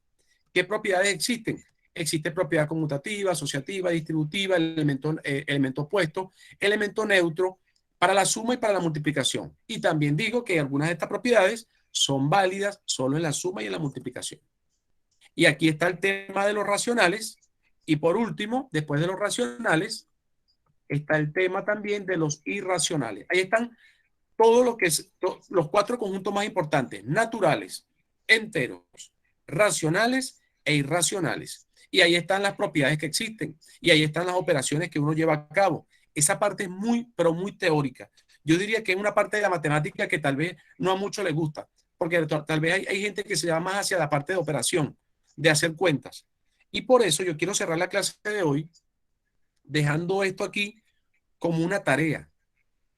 ¿Qué propiedades existen? Existe propiedad conmutativa, asociativa, distributiva, elemento opuesto, elemento neutro, para la suma y para la multiplicación. Y también digo que algunas de estas propiedades son válidas solo en la suma y en la multiplicación. Y aquí está el tema de los racionales. Y por último, después de los racionales, está el tema también de los irracionales. Ahí están todos los 4 conjuntos más importantes: naturales, enteros, racionales e irracionales. Y ahí están las propiedades que existen. Y ahí están las operaciones que uno lleva a cabo. Esa parte es muy, pero muy teórica. Yo diría que es una parte de la matemática que tal vez no a muchos les gusta, porque tal vez hay gente que se va más hacia la parte de operación, de hacer cuentas. Y por eso yo quiero cerrar la clase de hoy dejando esto aquí como una tarea.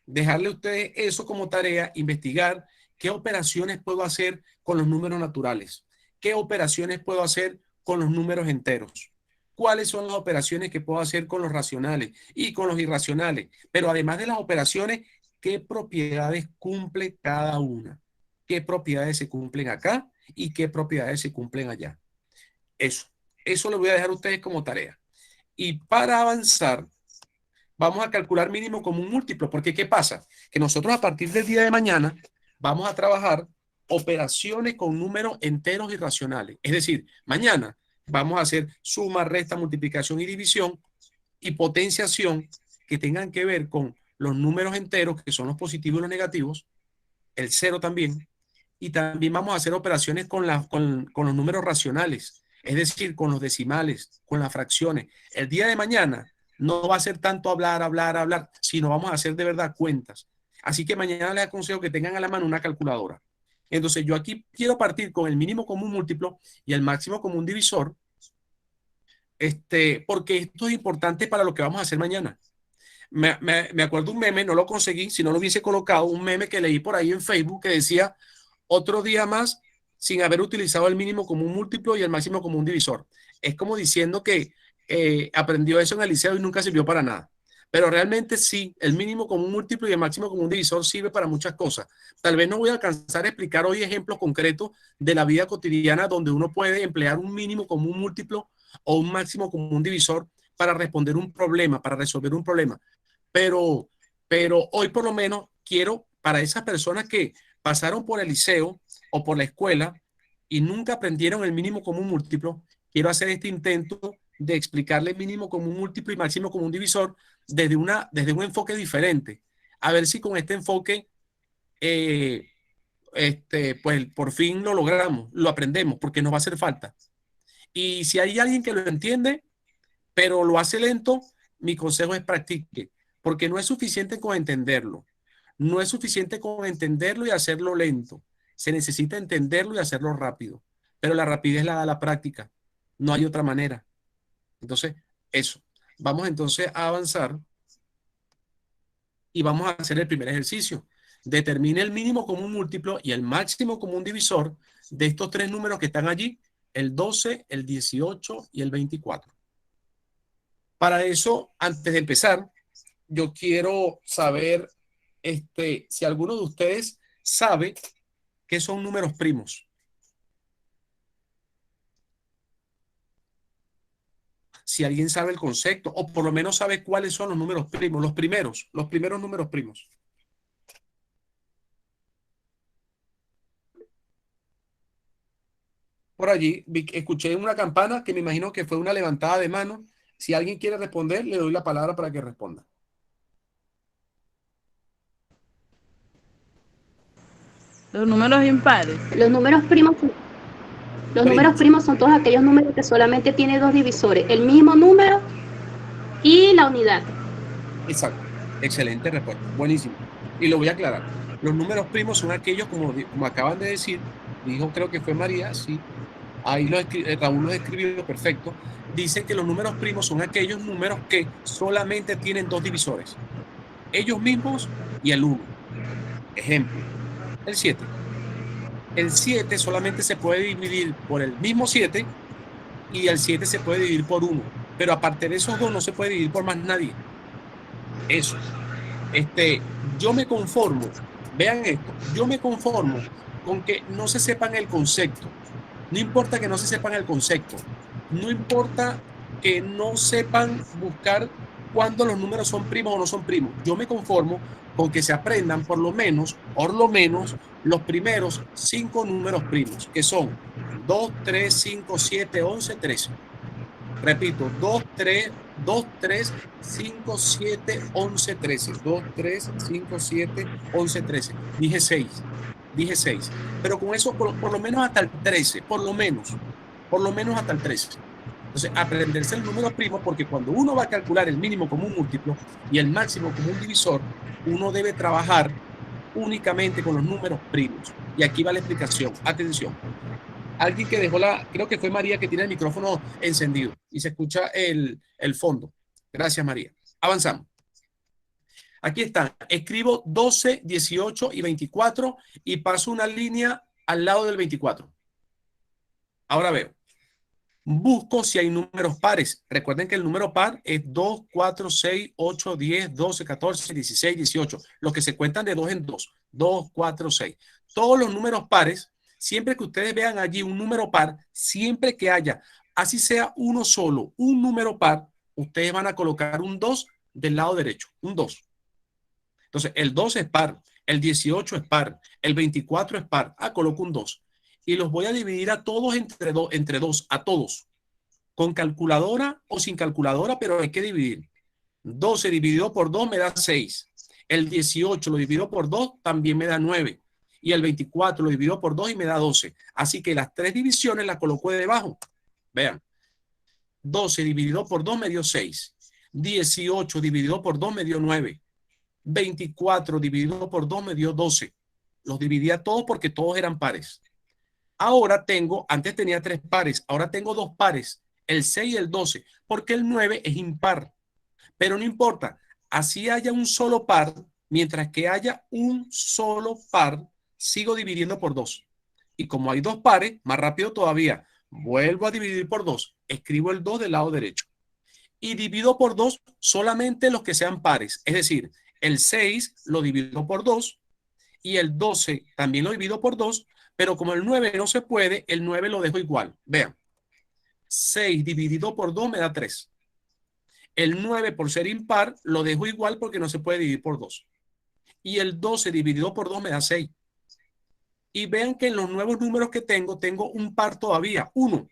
Dejarle a ustedes eso como tarea, investigar qué operaciones puedo hacer con los números naturales, qué operaciones puedo hacer con los números enteros, cuáles son las operaciones que puedo hacer con los racionales y con los irracionales, pero además de las operaciones, qué propiedades cumple cada una, qué propiedades se cumplen acá y qué propiedades se cumplen allá. Eso lo voy a dejar a ustedes como tarea. Y para avanzar, vamos a calcular mínimo común múltiplo, porque ¿qué pasa? Que nosotros a partir del día de mañana vamos a trabajar operaciones con números enteros y racionales. Es decir, mañana vamos a hacer suma, resta, multiplicación y división y potenciación que tengan que ver con los números enteros, que son los positivos y los negativos, el cero también, y también vamos a hacer operaciones con los números racionales, es decir, con los decimales, con las fracciones. El día de mañana no va a ser tanto hablar, sino vamos a hacer de verdad cuentas. Así que mañana les aconsejo que tengan a la mano una calculadora. Entonces yo aquí quiero partir con el mínimo común múltiplo y el máximo común divisor, porque esto es importante para lo que vamos a hacer mañana. Me acuerdo un meme, no lo conseguí, si no lo hubiese colocado, un meme que leí por ahí en Facebook que decía: otro día más sin haber utilizado el mínimo común múltiplo y el máximo común divisor. Es como diciendo que aprendió eso en el liceo y nunca sirvió para nada. Pero realmente sí, el mínimo común múltiplo y el máximo común divisor sirve para muchas cosas. Tal vez no voy a alcanzar a explicar hoy ejemplos concretos de la vida cotidiana donde uno puede emplear un mínimo común múltiplo o un máximo común divisor para responder un problema, para resolver un problema. Pero hoy por lo menos quiero, para esas personas que pasaron por el liceo o por la escuela y nunca aprendieron el mínimo común múltiplo, quiero hacer este intento de explicarle mínimo común múltiplo y máximo común divisor desde un enfoque diferente. A ver si con este enfoque, pues por fin lo logramos, lo aprendemos, porque nos va a hacer falta. Y si hay alguien que lo entiende, pero lo hace lento, mi consejo es practique, porque no es suficiente con entenderlo. No es suficiente con entenderlo y hacerlo lento. Se necesita entenderlo y hacerlo rápido. Pero la rapidez la da la práctica. No hay otra manera. Entonces, eso. Vamos entonces a avanzar y vamos a hacer el primer ejercicio. Determine el mínimo común múltiplo y el máximo común divisor de estos tres números que están allí, el 12, el 18 y el 24. Para eso, antes de empezar, yo quiero saber si alguno de ustedes sabe qué son números primos. Si alguien sabe el concepto, o por lo menos sabe cuáles son los números primos, los primeros números primos. Por allí escuché una campana que me imagino que fue una levantada de mano. Si alguien quiere responder, le doy la palabra para que responda. Los números impares. Los números primos, números primos son todos aquellos números que solamente tienen dos divisores, el mismo número y la unidad. Exacto. Excelente respuesta. Buenísimo. Y lo voy a aclarar. Los números primos son aquellos, como acaban de decir, dijo, creo que fue María, sí. Ahí Raúl lo escribió perfecto. Dice que los números primos son aquellos números que solamente tienen dos divisores. Ellos mismos y el 1. Ejemplo, el 7. El 7 solamente se puede dividir por el mismo 7 y el 7 se puede dividir por 1. Pero aparte de esos dos no se puede dividir por más nadie. Eso. Yo me conformo, vean esto, yo me conformo con que no se sepan el concepto. No importa que no se sepan el concepto. No importa que no sepan buscar cuándo los números son primos o no son primos. Yo me conformo con que se aprendan por lo menos los primeros 5 números primos, que son 2, 3, 5, 7, 11, 13. Repito, 2, 3, 5, 7, 11, 13. 2, 3, 5, 7, 11, 13. Dije 6. Pero con eso por lo menos hasta el 13, por lo menos hasta el 13. Entonces, aprenderse el número primo, porque cuando uno va a calcular el mínimo común múltiplo y el máximo común divisor, uno debe trabajar únicamente con los números primos. Y aquí va la explicación. Atención. Alguien que dejó creo que fue María, que tiene el micrófono encendido y se escucha el fondo. Gracias, María. Avanzamos. Aquí están. Escribo 12, 18 y 24 y paso una línea al lado del 24. Ahora veo. Busco si hay números pares. Recuerden que el número par es 2, 4, 6, 8, 10, 12, 14, 16, 18. Los que se cuentan de 2 en 2. 2, 4, 6. Todos los números pares, siempre que ustedes vean allí un número par, siempre que haya, así sea uno solo, un número par, ustedes van a colocar un 2 del lado derecho. Un 2. Entonces, el 2 es par, el 18 es par, el 24 es par. Coloco un 2. Y los voy a dividir a todos entre dos, a todos. Con calculadora o sin calculadora, pero hay que dividir. 12 dividido por 2 me da 6. El 18 lo divido por 2 también me da 9. Y el 24 lo divido por 2 y me da 12. Así que las tres divisiones las coloco de debajo. Vean. 12 dividido por 2 me dio 6. 18 dividido por 2 me dio 9. 24 dividido por 2 me dio 12. Los dividí a todos porque todos eran pares. Ahora antes tenía 3 pares, ahora tengo 2 pares, el 6 y el 12, porque el 9 es impar. Pero no importa, así haya un solo par, mientras que haya un solo par, sigo dividiendo por 2. Y como hay 2 pares, más rápido todavía, vuelvo a dividir por 2, escribo el 2 del lado derecho. Y divido por 2 solamente los que sean pares, es decir, el 6 lo divido por 2 y el 12 también lo divido por 2, pero como el 9 no se puede, el 9 lo dejo igual. Vean, 6 dividido por 2 me da 3. El 9 por ser impar lo dejo igual porque no se puede dividir por 2. Y el 12 dividido por 2 me da 6. Y vean que en los nuevos números que tengo un par todavía, uno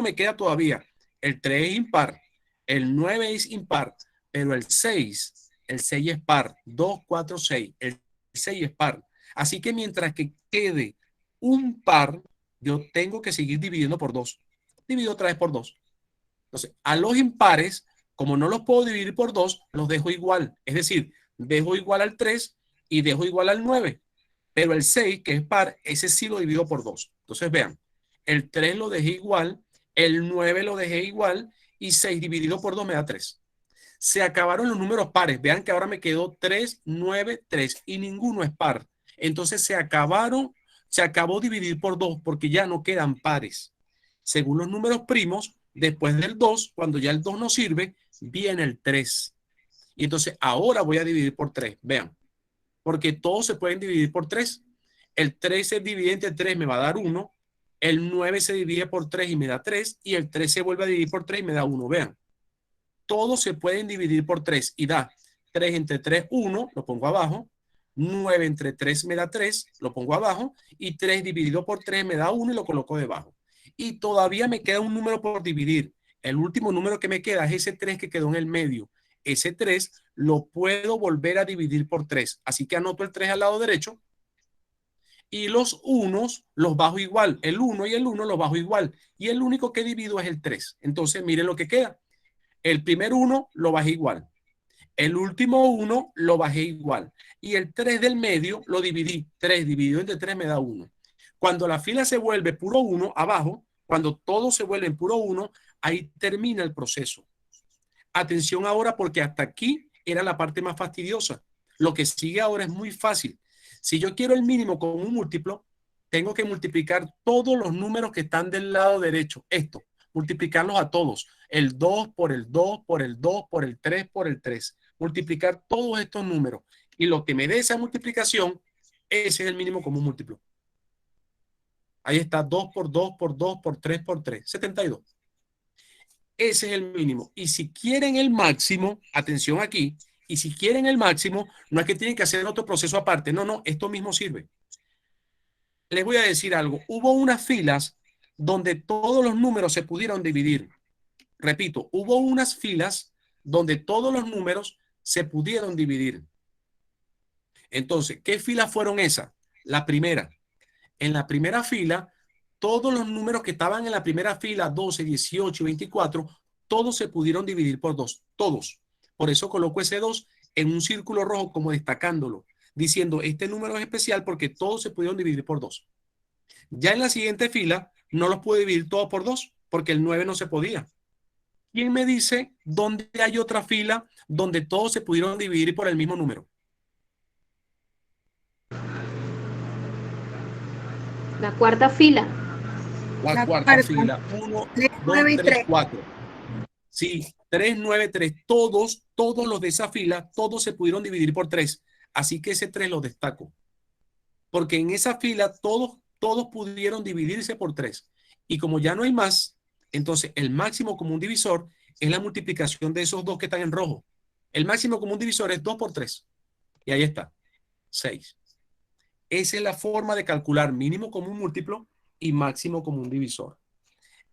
me queda todavía. El 3 es impar, el 9 es impar, pero el 6 es par. 2, 4, 6. El 6 es par. Así que mientras que quede un par, yo tengo que seguir dividiendo por 2. Divido otra vez por 2. Entonces, a los impares, como no los puedo dividir por 2, los dejo igual. Es decir, dejo igual al 3 y dejo igual al 9. Pero el 6, que es par, ese sí lo divido por 2. Entonces, vean, el 3 lo dejé igual, el 9 lo dejé igual y 6 dividido por 2 me da 3. Se acabaron los números pares. Vean que ahora me quedó 3, 9, 3 y ninguno es par. Entonces se acabó dividir por 2 porque ya no quedan pares. Según los números primos, después del 2, cuando ya el 2 no sirve, viene el 3. Y entonces ahora voy a dividir por 3. Vean, porque todos se pueden dividir por 3. El 3 se divide entre 3, me va a dar 1. El 9 se divide por 3 y me da 3. Y el 3 se vuelve a dividir por 3 y me da 1. Vean, todos se pueden dividir por 3 y da 3 entre 3, 1, lo pongo abajo. 9 entre 3 me da 3, lo pongo abajo. Y 3 dividido por 3 me da 1 y lo coloco debajo. Y todavía me queda un número por dividir. El último número que me queda es ese 3 que quedó en el medio. Ese 3 lo puedo volver a dividir por 3. Así que anoto el 3 al lado derecho. Y los unos los bajo igual. El 1 y el 1 los bajo igual. Y el único que divido es el 3. Entonces miren lo que queda. El primer 1 lo bajé igual. El último 1 lo bajé igual. Y el 3 del medio lo dividí. 3 dividido entre 3 me da 1. Cuando la fila se vuelve puro 1 abajo, cuando todo se vuelve en puro 1, ahí termina el proceso. Atención ahora porque hasta aquí era la parte más fastidiosa. Lo que sigue ahora es muy fácil. Si yo quiero el mínimo con un múltiplo, tengo que multiplicar todos los números que están del lado derecho. Esto, multiplicarlos a todos. El 2 por el 2 por el 2 por el 3 por el 3. Multiplicar todos estos números. Y lo que me dé esa multiplicación, ese es el mínimo común múltiplo. Ahí está 2 por 2 por 2 por 3 por 3. 72. Ese es el mínimo. Y si quieren el máximo, atención aquí, y si quieren el máximo, no es que tienen que hacer otro proceso aparte. No, no, esto mismo sirve. Les voy a decir algo. Hubo unas filas donde todos los números se pudieron dividir. Repito, hubo unas filas donde todos los números se pudieron dividir. Entonces, ¿qué filas fueron esas? La primera. En la primera fila, todos los números que estaban en la primera fila, 12, 18 y 24, todos se pudieron dividir por 2. Todos. Por eso coloco ese 2 en un círculo rojo como destacándolo, diciendo este número es especial porque todos se pudieron dividir por 2. Ya en la siguiente fila no los pude dividir todos por 2 porque el 9 no se podía. ¿Quién me dice dónde hay otra fila donde todos se pudieron dividir por el mismo número? La cuarta fila. La cuarta fila. 1, 2, 3, 4. Sí, 3, 9, 3. Todos los de esa fila, todos se pudieron dividir por 3. Así que ese 3 lo destaco. Porque en esa fila todos pudieron dividirse por 3. Y como ya no hay más, entonces el máximo común divisor es la multiplicación de esos dos que están en rojo. El máximo común divisor es 2 por 3. Y ahí está. 6. Esa es la forma de calcular mínimo común múltiplo y máximo común divisor.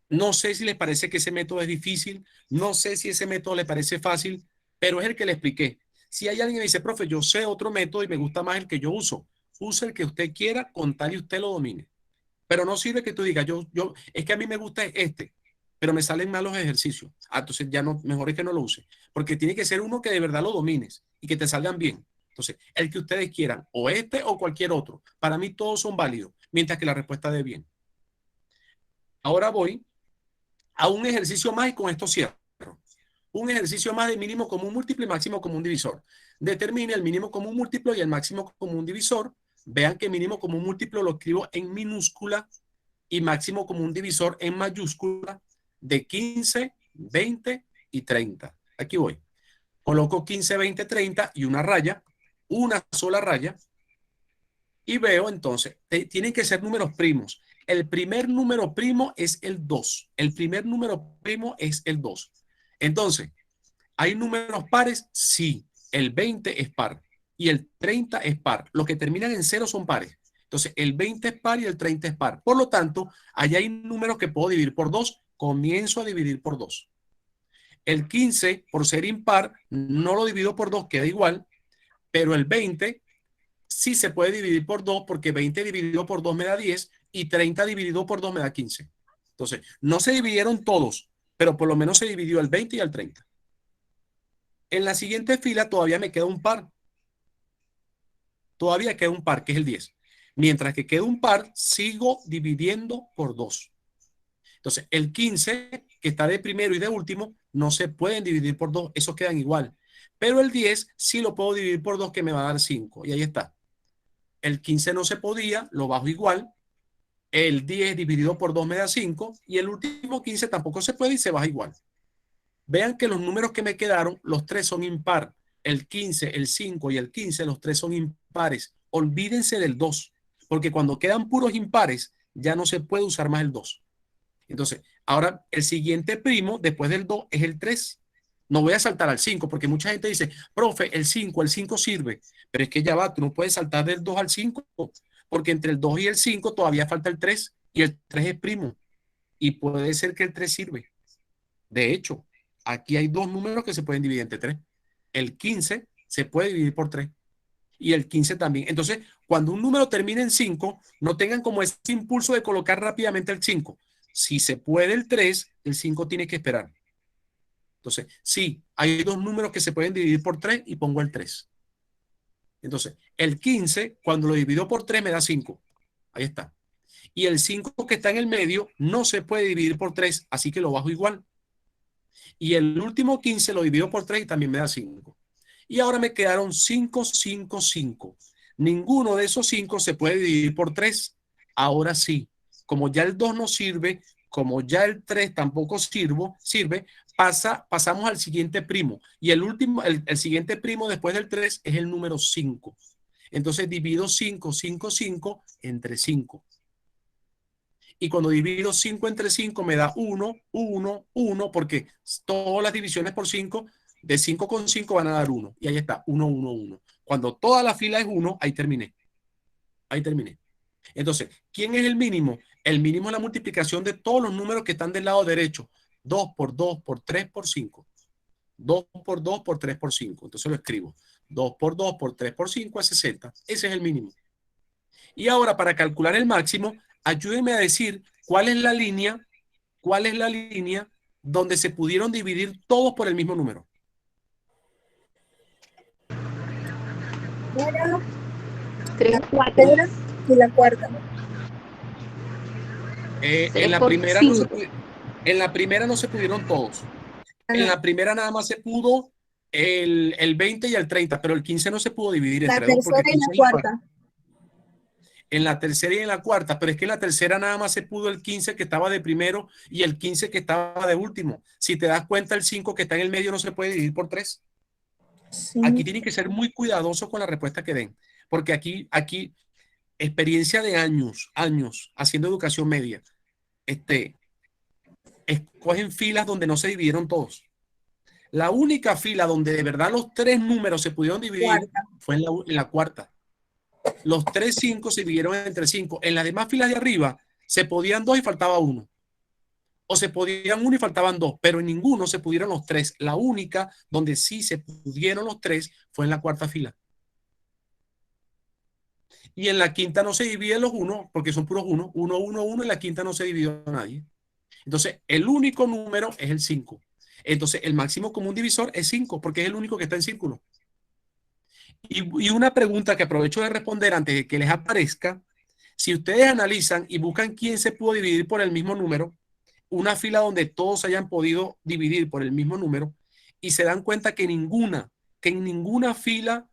No sé si les parece que ese método es difícil, no sé si ese método les parece fácil, pero es el que le expliqué. Si hay alguien que dice, profe, yo sé otro método y me gusta más el que yo uso, use el que usted quiera con tal y usted lo domine. Pero no sirve que tú digas, es que a mí me gusta este, pero me salen malos ejercicios. Entonces ya no, mejor es que no lo use, porque tiene que ser uno que de verdad lo domines y que te salgan bien. Entonces, el que ustedes quieran, o este o cualquier otro, para mí todos son válidos, mientras que la respuesta dé bien. Ahora voy a un ejercicio más y con esto cierro. Un ejercicio más de mínimo común múltiplo y máximo común divisor. Determine el mínimo común múltiplo y el máximo común divisor. Vean que mínimo común múltiplo lo escribo en minúscula y máximo común divisor en mayúscula de 15, 20 y 30. Aquí voy. Coloco 15, 20, 30 y una raya, una sola raya. Y veo entonces, tienen que ser números primos. El primer número primo es el 2. El primer número primo es el 2. Entonces, ¿hay números pares? Sí. El 20 es par y el 30 es par. Los que terminan en 0 son pares. Entonces, el 20 es par y el 30 es par. Por lo tanto, allá hay números que puedo dividir por 2. Comienzo a dividir por 2. El 15, por ser impar, no lo divido por 2, queda igual. Pero el 20 sí se puede dividir por 2 porque 20 dividido por 2 me da 10 y 30 dividido por 2 me da 15. Entonces, no se dividieron todos, pero por lo menos se dividió el 20 y el 30. En la siguiente fila todavía me queda un par. Todavía queda un par, que es el 10. Mientras que queda un par, sigo dividiendo por 2. Entonces, el 15, que está de primero y de último, no se pueden dividir por 2, esos quedan igual. Pero el 10 sí lo puedo dividir por 2, que me va a dar 5. Y ahí está. El 15 no se podía, lo bajo igual. El 10 dividido por 2 me da 5. Y el último 15 tampoco se puede y se baja igual. Vean que los números que me quedaron, los 3 son impar. El 15, el 5 y el 15, los 3 son impares. Olvídense del 2, porque cuando quedan puros impares, ya no se puede usar más el 2. Entonces, ahora el siguiente primo después del 2 es el 3. No voy a saltar al 5, porque mucha gente dice, profe, el 5 sirve. Pero es que ya va, tú no puedes saltar del 2 al 5, porque entre el 2 y el 5 todavía falta el 3, y el 3 es primo. Y puede ser que el 3 sirve. De hecho, aquí hay dos números que se pueden dividir entre 3. El 15 se puede dividir por 3. Y el 15 también. Entonces, cuando un número termine en 5, no tengan como ese impulso de colocar rápidamente el 5. Si se puede el 3, el 5 tiene que esperar. Entonces, sí, hay dos números que se pueden dividir por 3 y pongo el 3. Entonces, el 15, cuando lo divido por 3, me da 5. Ahí está. Y el 5 que está en el medio no se puede dividir por 3, así que lo bajo igual. Y el último 15 lo divido por 3 y también me da 5. Y ahora me quedaron 5, 5, 5. Ninguno de esos 5 se puede dividir por 3. Ahora sí, como ya el 2 no sirve, como ya el 3 tampoco sirve, pasamos al siguiente primo. Y el siguiente primo después del 3 es el número 5. Entonces divido 5, 5, 5 entre 5. Y cuando divido 5 entre 5 me da 1, 1, 1, porque todas las divisiones por 5, de 5 con 5 van a dar 1. Y ahí está, 1, 1, 1. Cuando toda la fila es 1, ahí terminé. Ahí terminé. Entonces, ¿quién es el mínimo? El mínimo es la multiplicación de todos los números que están del lado derecho. 2 por 2 por 3 por 5. 2 por 2 por 3 por 5. Entonces lo escribo. 2 por 2 por 3 por 5 es 60. Ese es el mínimo. Y ahora, para calcular el máximo, ayúdenme a decir cuál es la línea donde se pudieron dividir todos por el mismo número. La cuarta y la cuarta. En la primera no se pudieron todos. En la primera nada más se pudo el 20 y el 30, pero el 15 no se pudo dividir La entre dos. tercera y la cuarta. En la tercera y en la cuarta, pero es que en la tercera nada más se pudo el 15 que estaba de primero y el 15 que estaba de último. Si te das cuenta, el 5 que está en el medio no se puede dividir por 3. Sí. Aquí tienen que ser muy cuidadosos con la respuesta que den, porque aquí experiencia de años haciendo educación media, escogen filas donde no se dividieron todos. La única fila donde de verdad los 3 números se pudieron dividir fue en la cuarta. Los 3 5 se dividieron entre 5. En las demás filas de arriba se podían 2 y faltaba 1. O se podían 1 y faltaban 2, pero en ninguno se pudieron los 3. La única donde sí se pudieron los 3 fue en la cuarta fila. Y en la quinta no se dividen los 1 porque son puros 1. 1, 1, 1. En la quinta no se dividió nadie. Entonces, el único número es el 5. Entonces, el máximo común divisor es 5 porque es el único que está en círculo. Y una pregunta que aprovecho de responder antes de que les aparezca: si ustedes analizan y buscan quién se pudo dividir por el mismo número, una fila donde todos hayan podido dividir por el mismo número, y se dan cuenta que en ninguna fila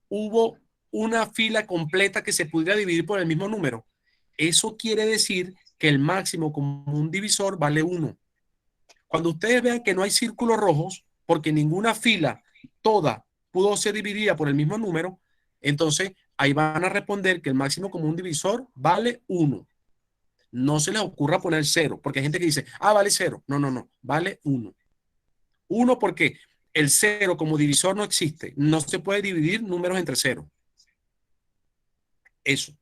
hubo una fila completa que se pudiera dividir por el mismo número, eso quiere decir que el máximo común divisor vale 1. Cuando ustedes vean que no hay círculos rojos, porque ninguna fila toda pudo ser dividida por el mismo número, entonces ahí van a responder que el máximo común divisor vale 1. No se les ocurra poner 0, porque hay gente que dice, vale 0. No, vale 1. 1 porque el 0 como divisor no existe. No se puede dividir números entre 0. Eso.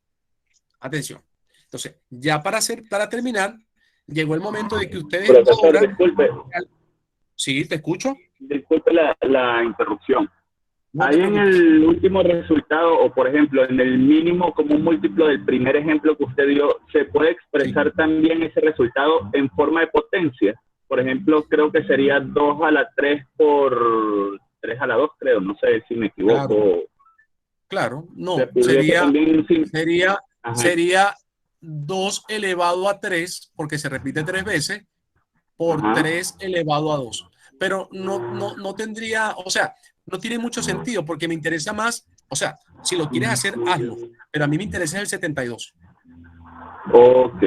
Atención. Entonces, ya para terminar, llegó el momento de que ustedes... Profesor, disculpe. Sí, te escucho. Disculpe la interrupción. No Ahí en el último resultado, o por ejemplo, en el mínimo común múltiplo del primer ejemplo que usted dio, ¿se puede expresar también ese resultado en forma de potencia? Por ejemplo, creo que sería 2 a la 3 por 3 a la 2, creo. No sé si me equivoco. Claro, no. Sería 2 elevado a 3, porque se repite 3 veces, por 3 elevado a 2. pero no tendría, o sea, no tiene mucho sentido porque me interesa más, o sea, si lo quieres hacer, hazlo, pero a mí me interesa el 72. Ok,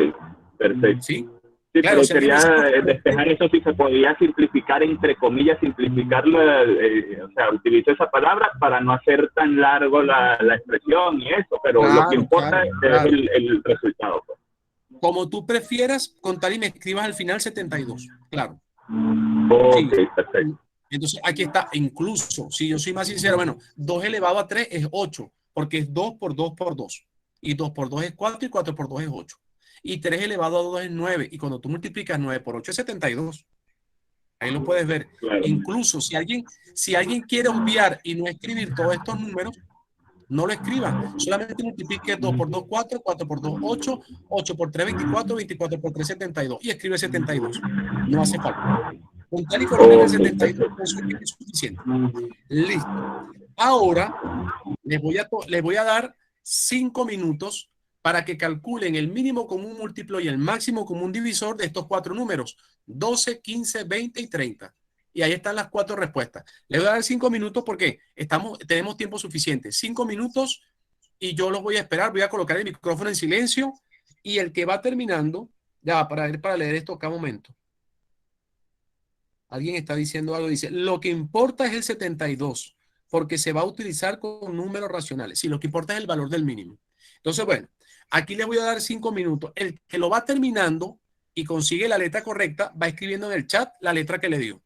perfecto. ¿Sí? Sí, Claro, pero si alguien me dice, quería despejar eso, si se podía simplificar, entre comillas, simplificarlo, o sea, utilizo esa palabra para no hacer tan largo la expresión y eso, pero lo que claro, importa claro, es claro. el resultado, pues. Como tú prefieras, contar y me escribas al final 72. Claro. Ok, Sí. perfecto. Entonces, aquí está, incluso, si yo soy más sincero, bueno, 2 elevado a 3 es 8, porque es 2 por 2 por 2. Y 2 por 2 es 4 y 4 por 2 es 8. Y 3 elevado a 2 es 9. Y cuando tú multiplicas 9 por 8 es 72. Ahí lo puedes ver. Claro. Incluso si alguien quiere obviar y no escribir todos estos números, no lo escriba. Solamente multiplique 2 por 2, 4, 4 por 2, 8, 8 por 3, 24, 24 por 3, 72. Y escribe 72. No hace falta. Con tal y coloquen el Ok, 72, perfecto. eso es suficiente. Listo. Ahora les voy a dar 5 minutos para que calculen el mínimo común múltiplo y el máximo común divisor de estos 4 números: 12, 15, 20 y 30. Y ahí están las 4 respuestas. Les voy a dar 5 minutos porque tenemos tiempo suficiente. 5 minutos y yo los voy a esperar. Voy a colocar el micrófono en silencio y el que va terminando, ya para leer esto cada momento. Alguien está diciendo algo, dice, lo que importa es el 72, porque se va a utilizar con números racionales. Sí, lo que importa es el valor del mínimo. Entonces, bueno, aquí les voy a dar 5 minutos. El que lo va terminando y consigue la letra correcta, va escribiendo en el chat la letra que le dio.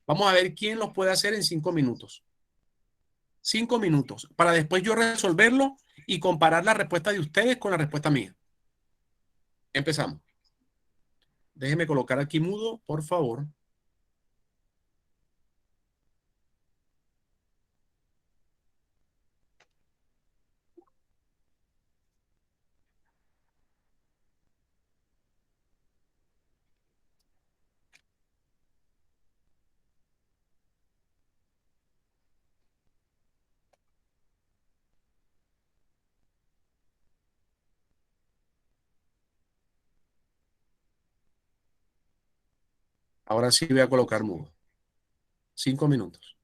Vamos a ver quién los puede hacer en 5 minutos. 5 minutos, para después yo resolverlo y comparar la respuesta de ustedes con la respuesta mía. Empezamos. Déjenme colocar aquí mudo, por favor. Ahora sí voy a colocar mudo. 5 minutos.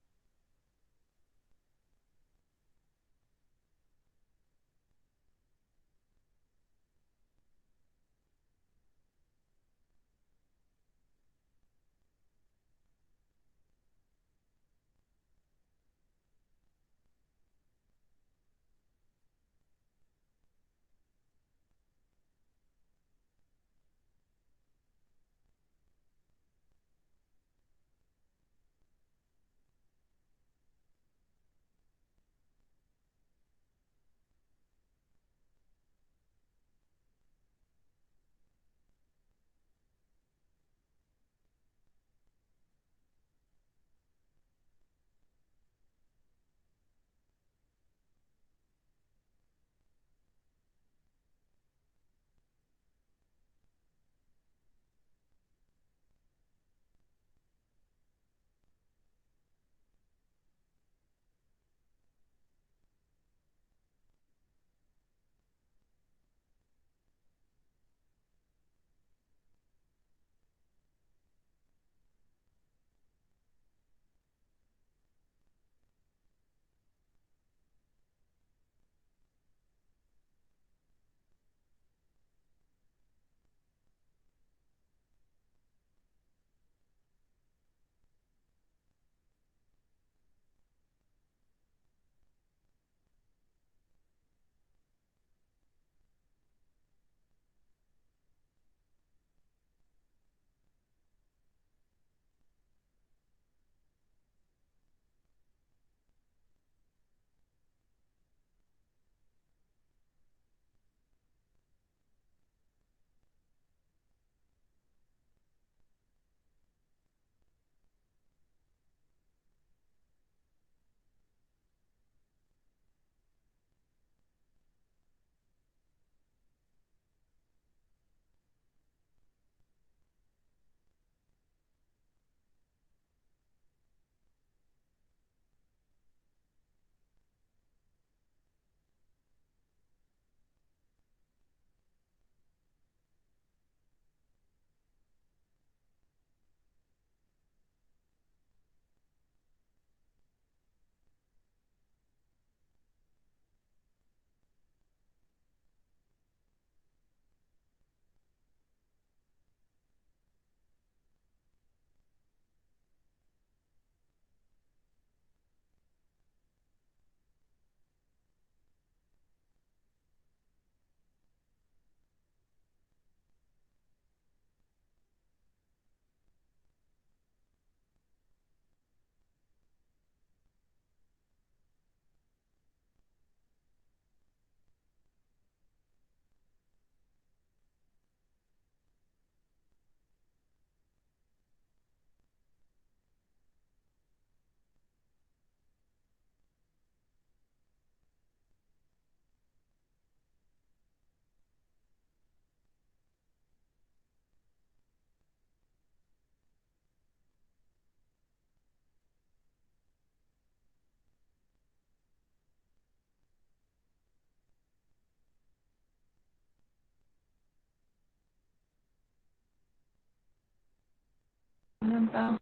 levantado.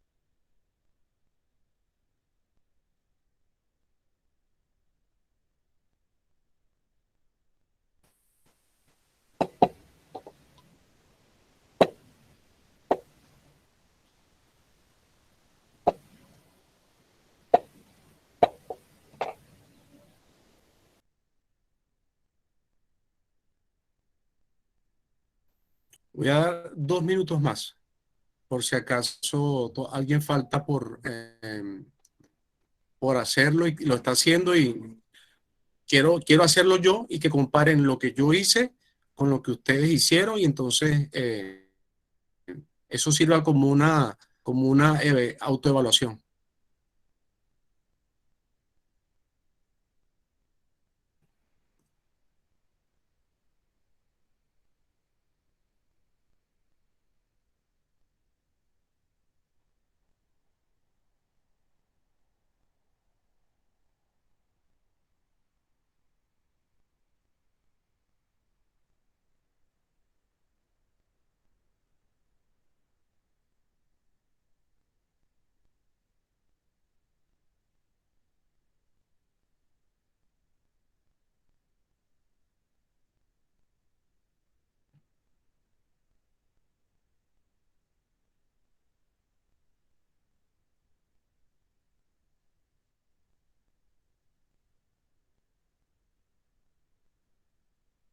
Voy a dar 2 minutos más, por si acaso alguien falta por hacerlo y lo está haciendo y quiero hacerlo yo y que comparen lo que yo hice con lo que ustedes hicieron y entonces eso sirva como una autoevaluación.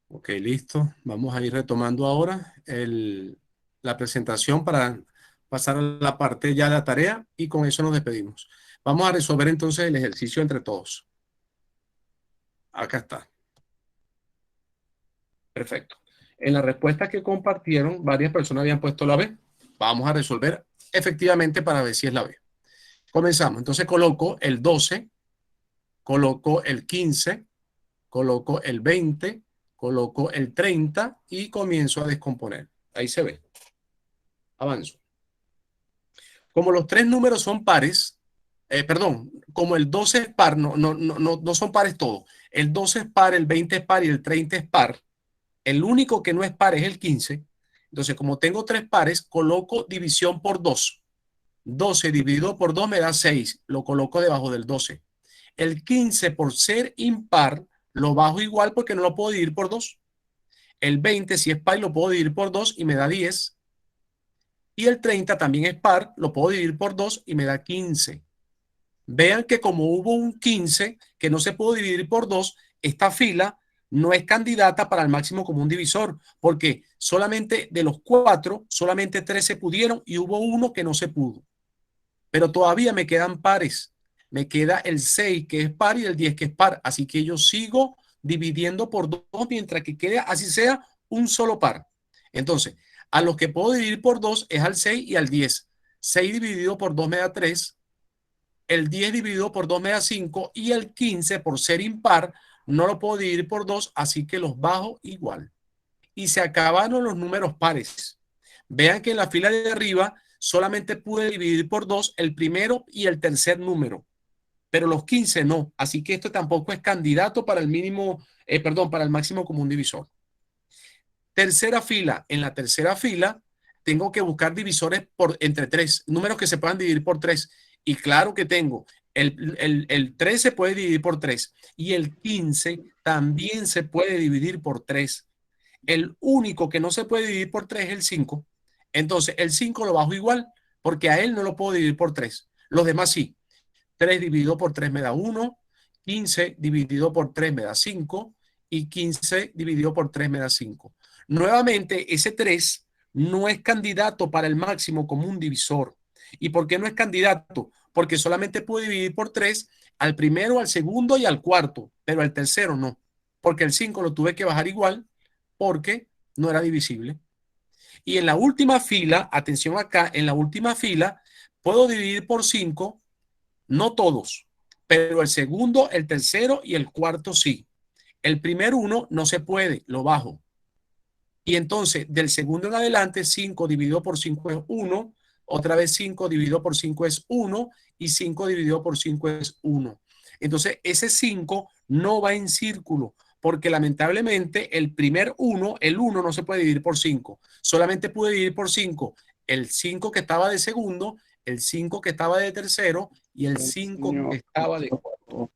Ok, listo. Vamos a ir retomando ahora la presentación para pasar a la parte ya de la tarea y con eso nos despedimos. Vamos a resolver entonces el ejercicio entre todos. Acá está. Perfecto. En la respuesta que compartieron, varias personas habían puesto la B. Vamos a resolver efectivamente para ver si es la B. Comenzamos. Entonces coloco el 12, coloco el 15, coloco el 20, coloco el 30 y comienzo a descomponer. Ahí se ve. Avanzo. Como los tres números son pares, como el 12 es par, no son pares todos. El 12 es par, el 20 es par y el 30 es par. El único que no es par es el 15. Entonces, como tengo tres pares, coloco división por 2. 12 dividido por 2 me da 6. Lo coloco debajo del 12. El 15, por ser impar, lo bajo igual porque no lo puedo dividir por 2. El 20, si es par, lo puedo dividir por 2 y me da 10. Y el 30 también es par, lo puedo dividir por 2 y me da 15. Vean que como hubo un 15 que no se pudo dividir por 2, esta fila no es candidata para el máximo común divisor, porque solamente de los 4, solamente 3 se pudieron y hubo uno que no se pudo. Pero todavía me quedan pares. Me queda el 6 que es par y el 10 que es par. Así que yo sigo dividiendo por 2 mientras que quede, así sea, un solo par. Entonces, a los que puedo dividir por 2 es al 6 y al 10. 6 dividido por 2 me da 3. El 10 dividido por 2 me da 5. Y el 15, por ser impar, no lo puedo dividir por 2, así que los bajo igual. Y se acabaron los números pares. Vean que en la fila de arriba solamente pude dividir por 2 el primero y el tercer número, pero los 15 no. Así que esto tampoco es candidato para el para el máximo común divisor. Tercera fila. En la tercera fila tengo que buscar divisores entre 3, números que se puedan dividir por 3. Y claro que tengo. El 3 se puede dividir por 3 y el 15 también se puede dividir por 3. El único que no se puede dividir por 3 es el 5. Entonces, el 5 lo bajo igual porque a él no lo puedo dividir por 3. Los demás sí. 3 dividido por 3 me da 1. 15 dividido por 3 me da 5. Y 15 dividido por 3 me da 5. Nuevamente, ese 3 no es candidato para el máximo común divisor. ¿Y por qué no es candidato? Porque solamente puedo dividir por 3 al primero, al segundo y al cuarto, pero al tercero no. Porque el 5 lo tuve que bajar igual porque no era divisible. Y en la última fila, atención acá, en la última fila puedo dividir por 5, no todos, pero el segundo, el tercero y el cuarto sí. El primer uno no se puede, lo bajo. Y entonces, del segundo en adelante, 5 dividido por 5 es 1, otra vez 5 dividido por 5 es 1 y 5 dividido por 5 es 1. Entonces, ese 5 no va en círculo, porque lamentablemente el primer 1, el 1 no se puede dividir por 5. Solamente pude dividir por 5 el 5 que estaba de segundo, el 5 que estaba de tercero y el 5 que estaba de cuarto.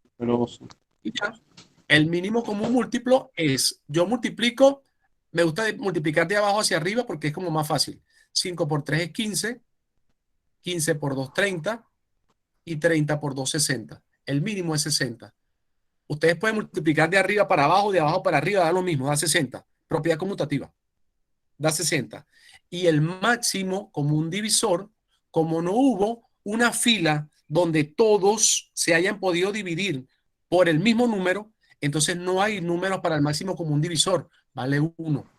Y ya. El mínimo común múltiplo es, yo multiplico, me gusta multiplicar de abajo hacia arriba porque es como más fácil. 5 por 3 es 15, 15 por 2 30 y 30 por 2 60. El mínimo es 60. Ustedes pueden multiplicar de arriba para abajo, de abajo para arriba, da lo mismo, da 60. Propiedad conmutativa, da 60. Y el máximo común divisor, como no hubo una fila donde todos se hayan podido dividir por el mismo número, entonces no hay números para el máximo común divisor, vale 1.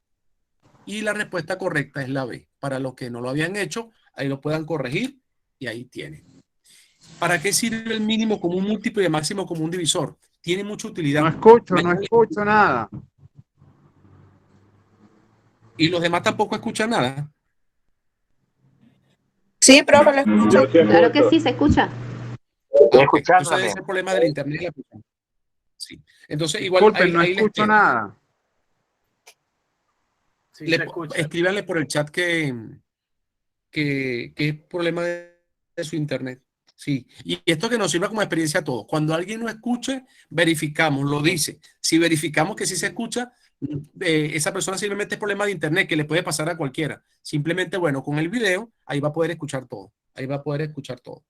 Y la respuesta correcta es la B. Para los que no lo habían hecho, ahí lo puedan corregir y ahí tienen. ¿Para qué sirve el mínimo común múltiplo y el máximo común divisor? Tiene mucha utilidad. No escucho nada. Y los demás tampoco escuchan nada. Sí, profe, lo escucho. Claro que sí, se escucha. Entonces ese es el problema del internet y la aplicación. Sí. Entonces, igual Disculpen, no escucho nada. Sí, se escucha. Escríbanle por el chat que es problema de su internet. Sí. Y esto que nos sirva como experiencia a todos. Cuando alguien no escuche, verificamos, lo dice. Si verificamos que sí se escucha, esa persona simplemente es problema de internet que le puede pasar a cualquiera. Simplemente, bueno, con el video, ahí va a poder escuchar todo. Ahí va a poder escuchar todo.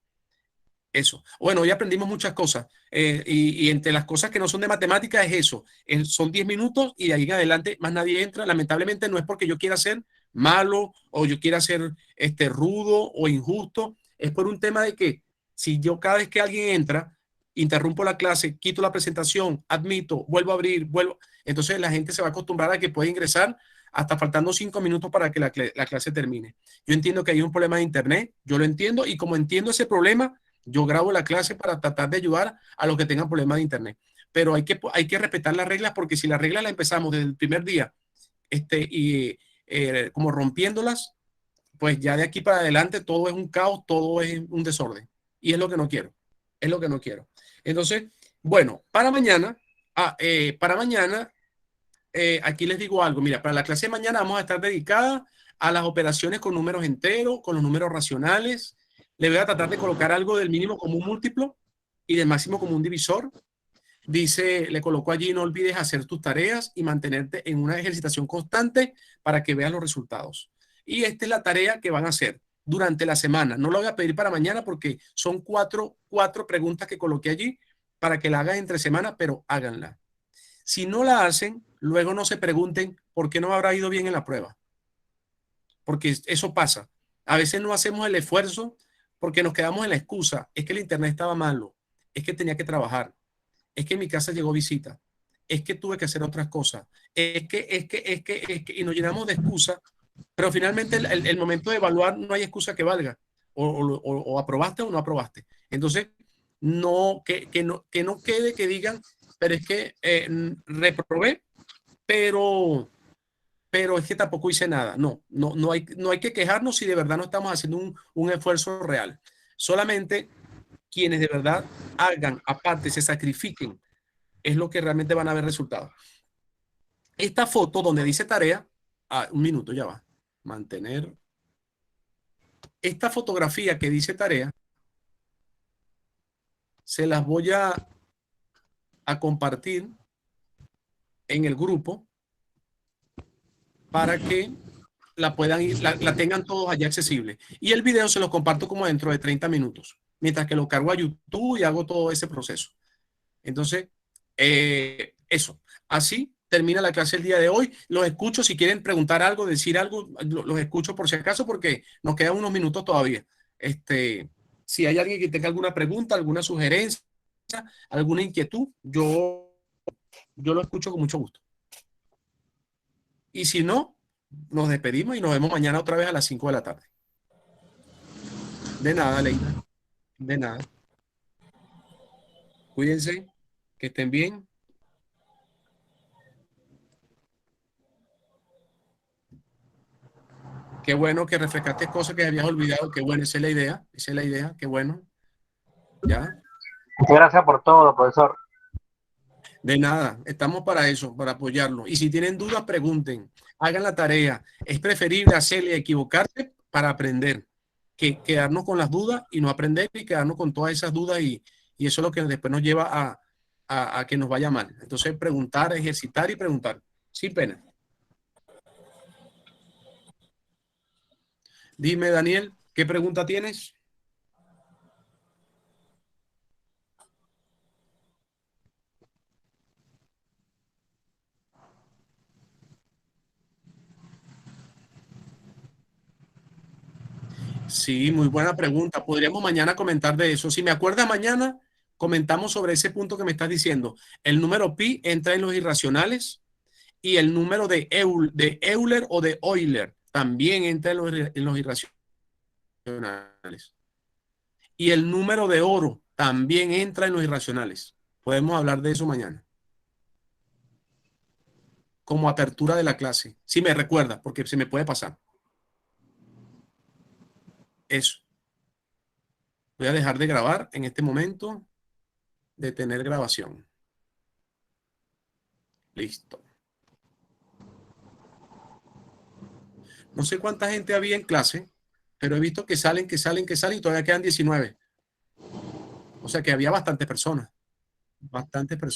Eso. Bueno, hoy aprendimos muchas cosas y entre las cosas que no son de matemática es eso. Son 10 minutos y de ahí en adelante más nadie entra. Lamentablemente no es porque yo quiera ser malo o yo quiera ser rudo o injusto. Es por un tema de que si yo cada vez que alguien entra, interrumpo la clase, quito la presentación, admito, vuelvo a abrir, entonces la gente se va a acostumbrar a que puede ingresar hasta faltando 5 minutos para que la clase termine. Yo entiendo que hay un problema de internet, yo lo entiendo y como entiendo ese problema, yo grabo la clase para tratar de ayudar a los que tengan problemas de internet. Pero hay que respetar las reglas porque si las reglas las empezamos desde el primer día como rompiéndolas, pues ya de aquí para adelante todo es un caos, todo es un desorden. Y es lo que no quiero. Es lo que no quiero. Entonces, bueno, para mañana, aquí les digo algo. Mira, para la clase de mañana vamos a estar dedicada a las operaciones con números enteros, con los números racionales. Le voy a tratar de colocar algo del mínimo común múltiplo y del máximo común divisor. Dice, le colocó allí, no olvides hacer tus tareas y mantenerte en una ejercitación constante para que veas los resultados. Y esta es la tarea que van a hacer durante la semana. No lo voy a pedir para mañana porque son cuatro preguntas que coloqué allí para que la hagan entre semana, pero háganla. Si no la hacen, luego no se pregunten por qué no me habrá ido bien en la prueba. Porque eso pasa. A veces no hacemos el esfuerzo porque nos quedamos en la excusa. Es que el internet estaba malo. Es que tenía que trabajar. Es que en mi casa llegó visita. Es que tuve que hacer otras cosas. Es que, y nos llenamos de excusas. Pero finalmente el momento de evaluar no hay excusa que valga. O aprobaste o no aprobaste. Entonces, que no quede que digan, pero es que reprobé, pero es que tampoco hice nada. No hay que quejarnos si de verdad no estamos haciendo un esfuerzo real. Solamente quienes de verdad hagan, aparte, se sacrifiquen, es lo que realmente van a ver resultados. Esta foto donde dice tarea, un minuto, ya va. Mantener. Esta fotografía que dice tarea, se las voy a compartir en el grupo para que la puedan la tengan todos allá accesible. Y el video se los comparto como dentro de 30 minutos, mientras que lo cargo a YouTube y hago todo ese proceso. Entonces, eso. Así termina la clase el día de hoy. Los escucho si quieren preguntar algo, decir algo, los escucho por si acaso porque nos quedan unos minutos todavía. Si hay alguien que tenga alguna pregunta, alguna sugerencia, alguna inquietud, yo lo escucho con mucho gusto. Y si no, nos despedimos y nos vemos mañana otra vez a las 5 de la tarde. De nada, Leila. De nada. Cuídense, que estén bien. Qué bueno que refrescaste cosas que habías olvidado. Qué bueno, esa es la idea. Esa es la idea. Qué bueno. ¿Ya? Muchas gracias por todo, profesor. De nada, estamos para eso, para apoyarlo. Y si tienen dudas, pregunten, hagan la tarea. Es preferible hacerle y equivocarse para aprender que quedarnos con las dudas y no aprender y quedarnos con todas esas dudas y eso es lo que después nos lleva a que nos vaya mal. Entonces, preguntar, ejercitar y preguntar, sin pena. Dime, Daniel, ¿qué pregunta tienes? Sí, muy buena pregunta. Podríamos mañana comentar de eso. Si me acuerdas mañana, comentamos sobre ese punto que me estás diciendo. El número pi entra en los irracionales y el número de Euler o de Euler también entra en los irracionales. Y el número de oro también entra en los irracionales. Podemos hablar de eso mañana. Como apertura de la clase. Si me recuerdas, porque se me puede pasar. Eso. Voy a dejar de grabar en este momento. Detener grabación. Listo. No sé cuánta gente había en clase, pero he visto que salen y todavía quedan 19. O sea que había bastantes personas. Bastantes personas.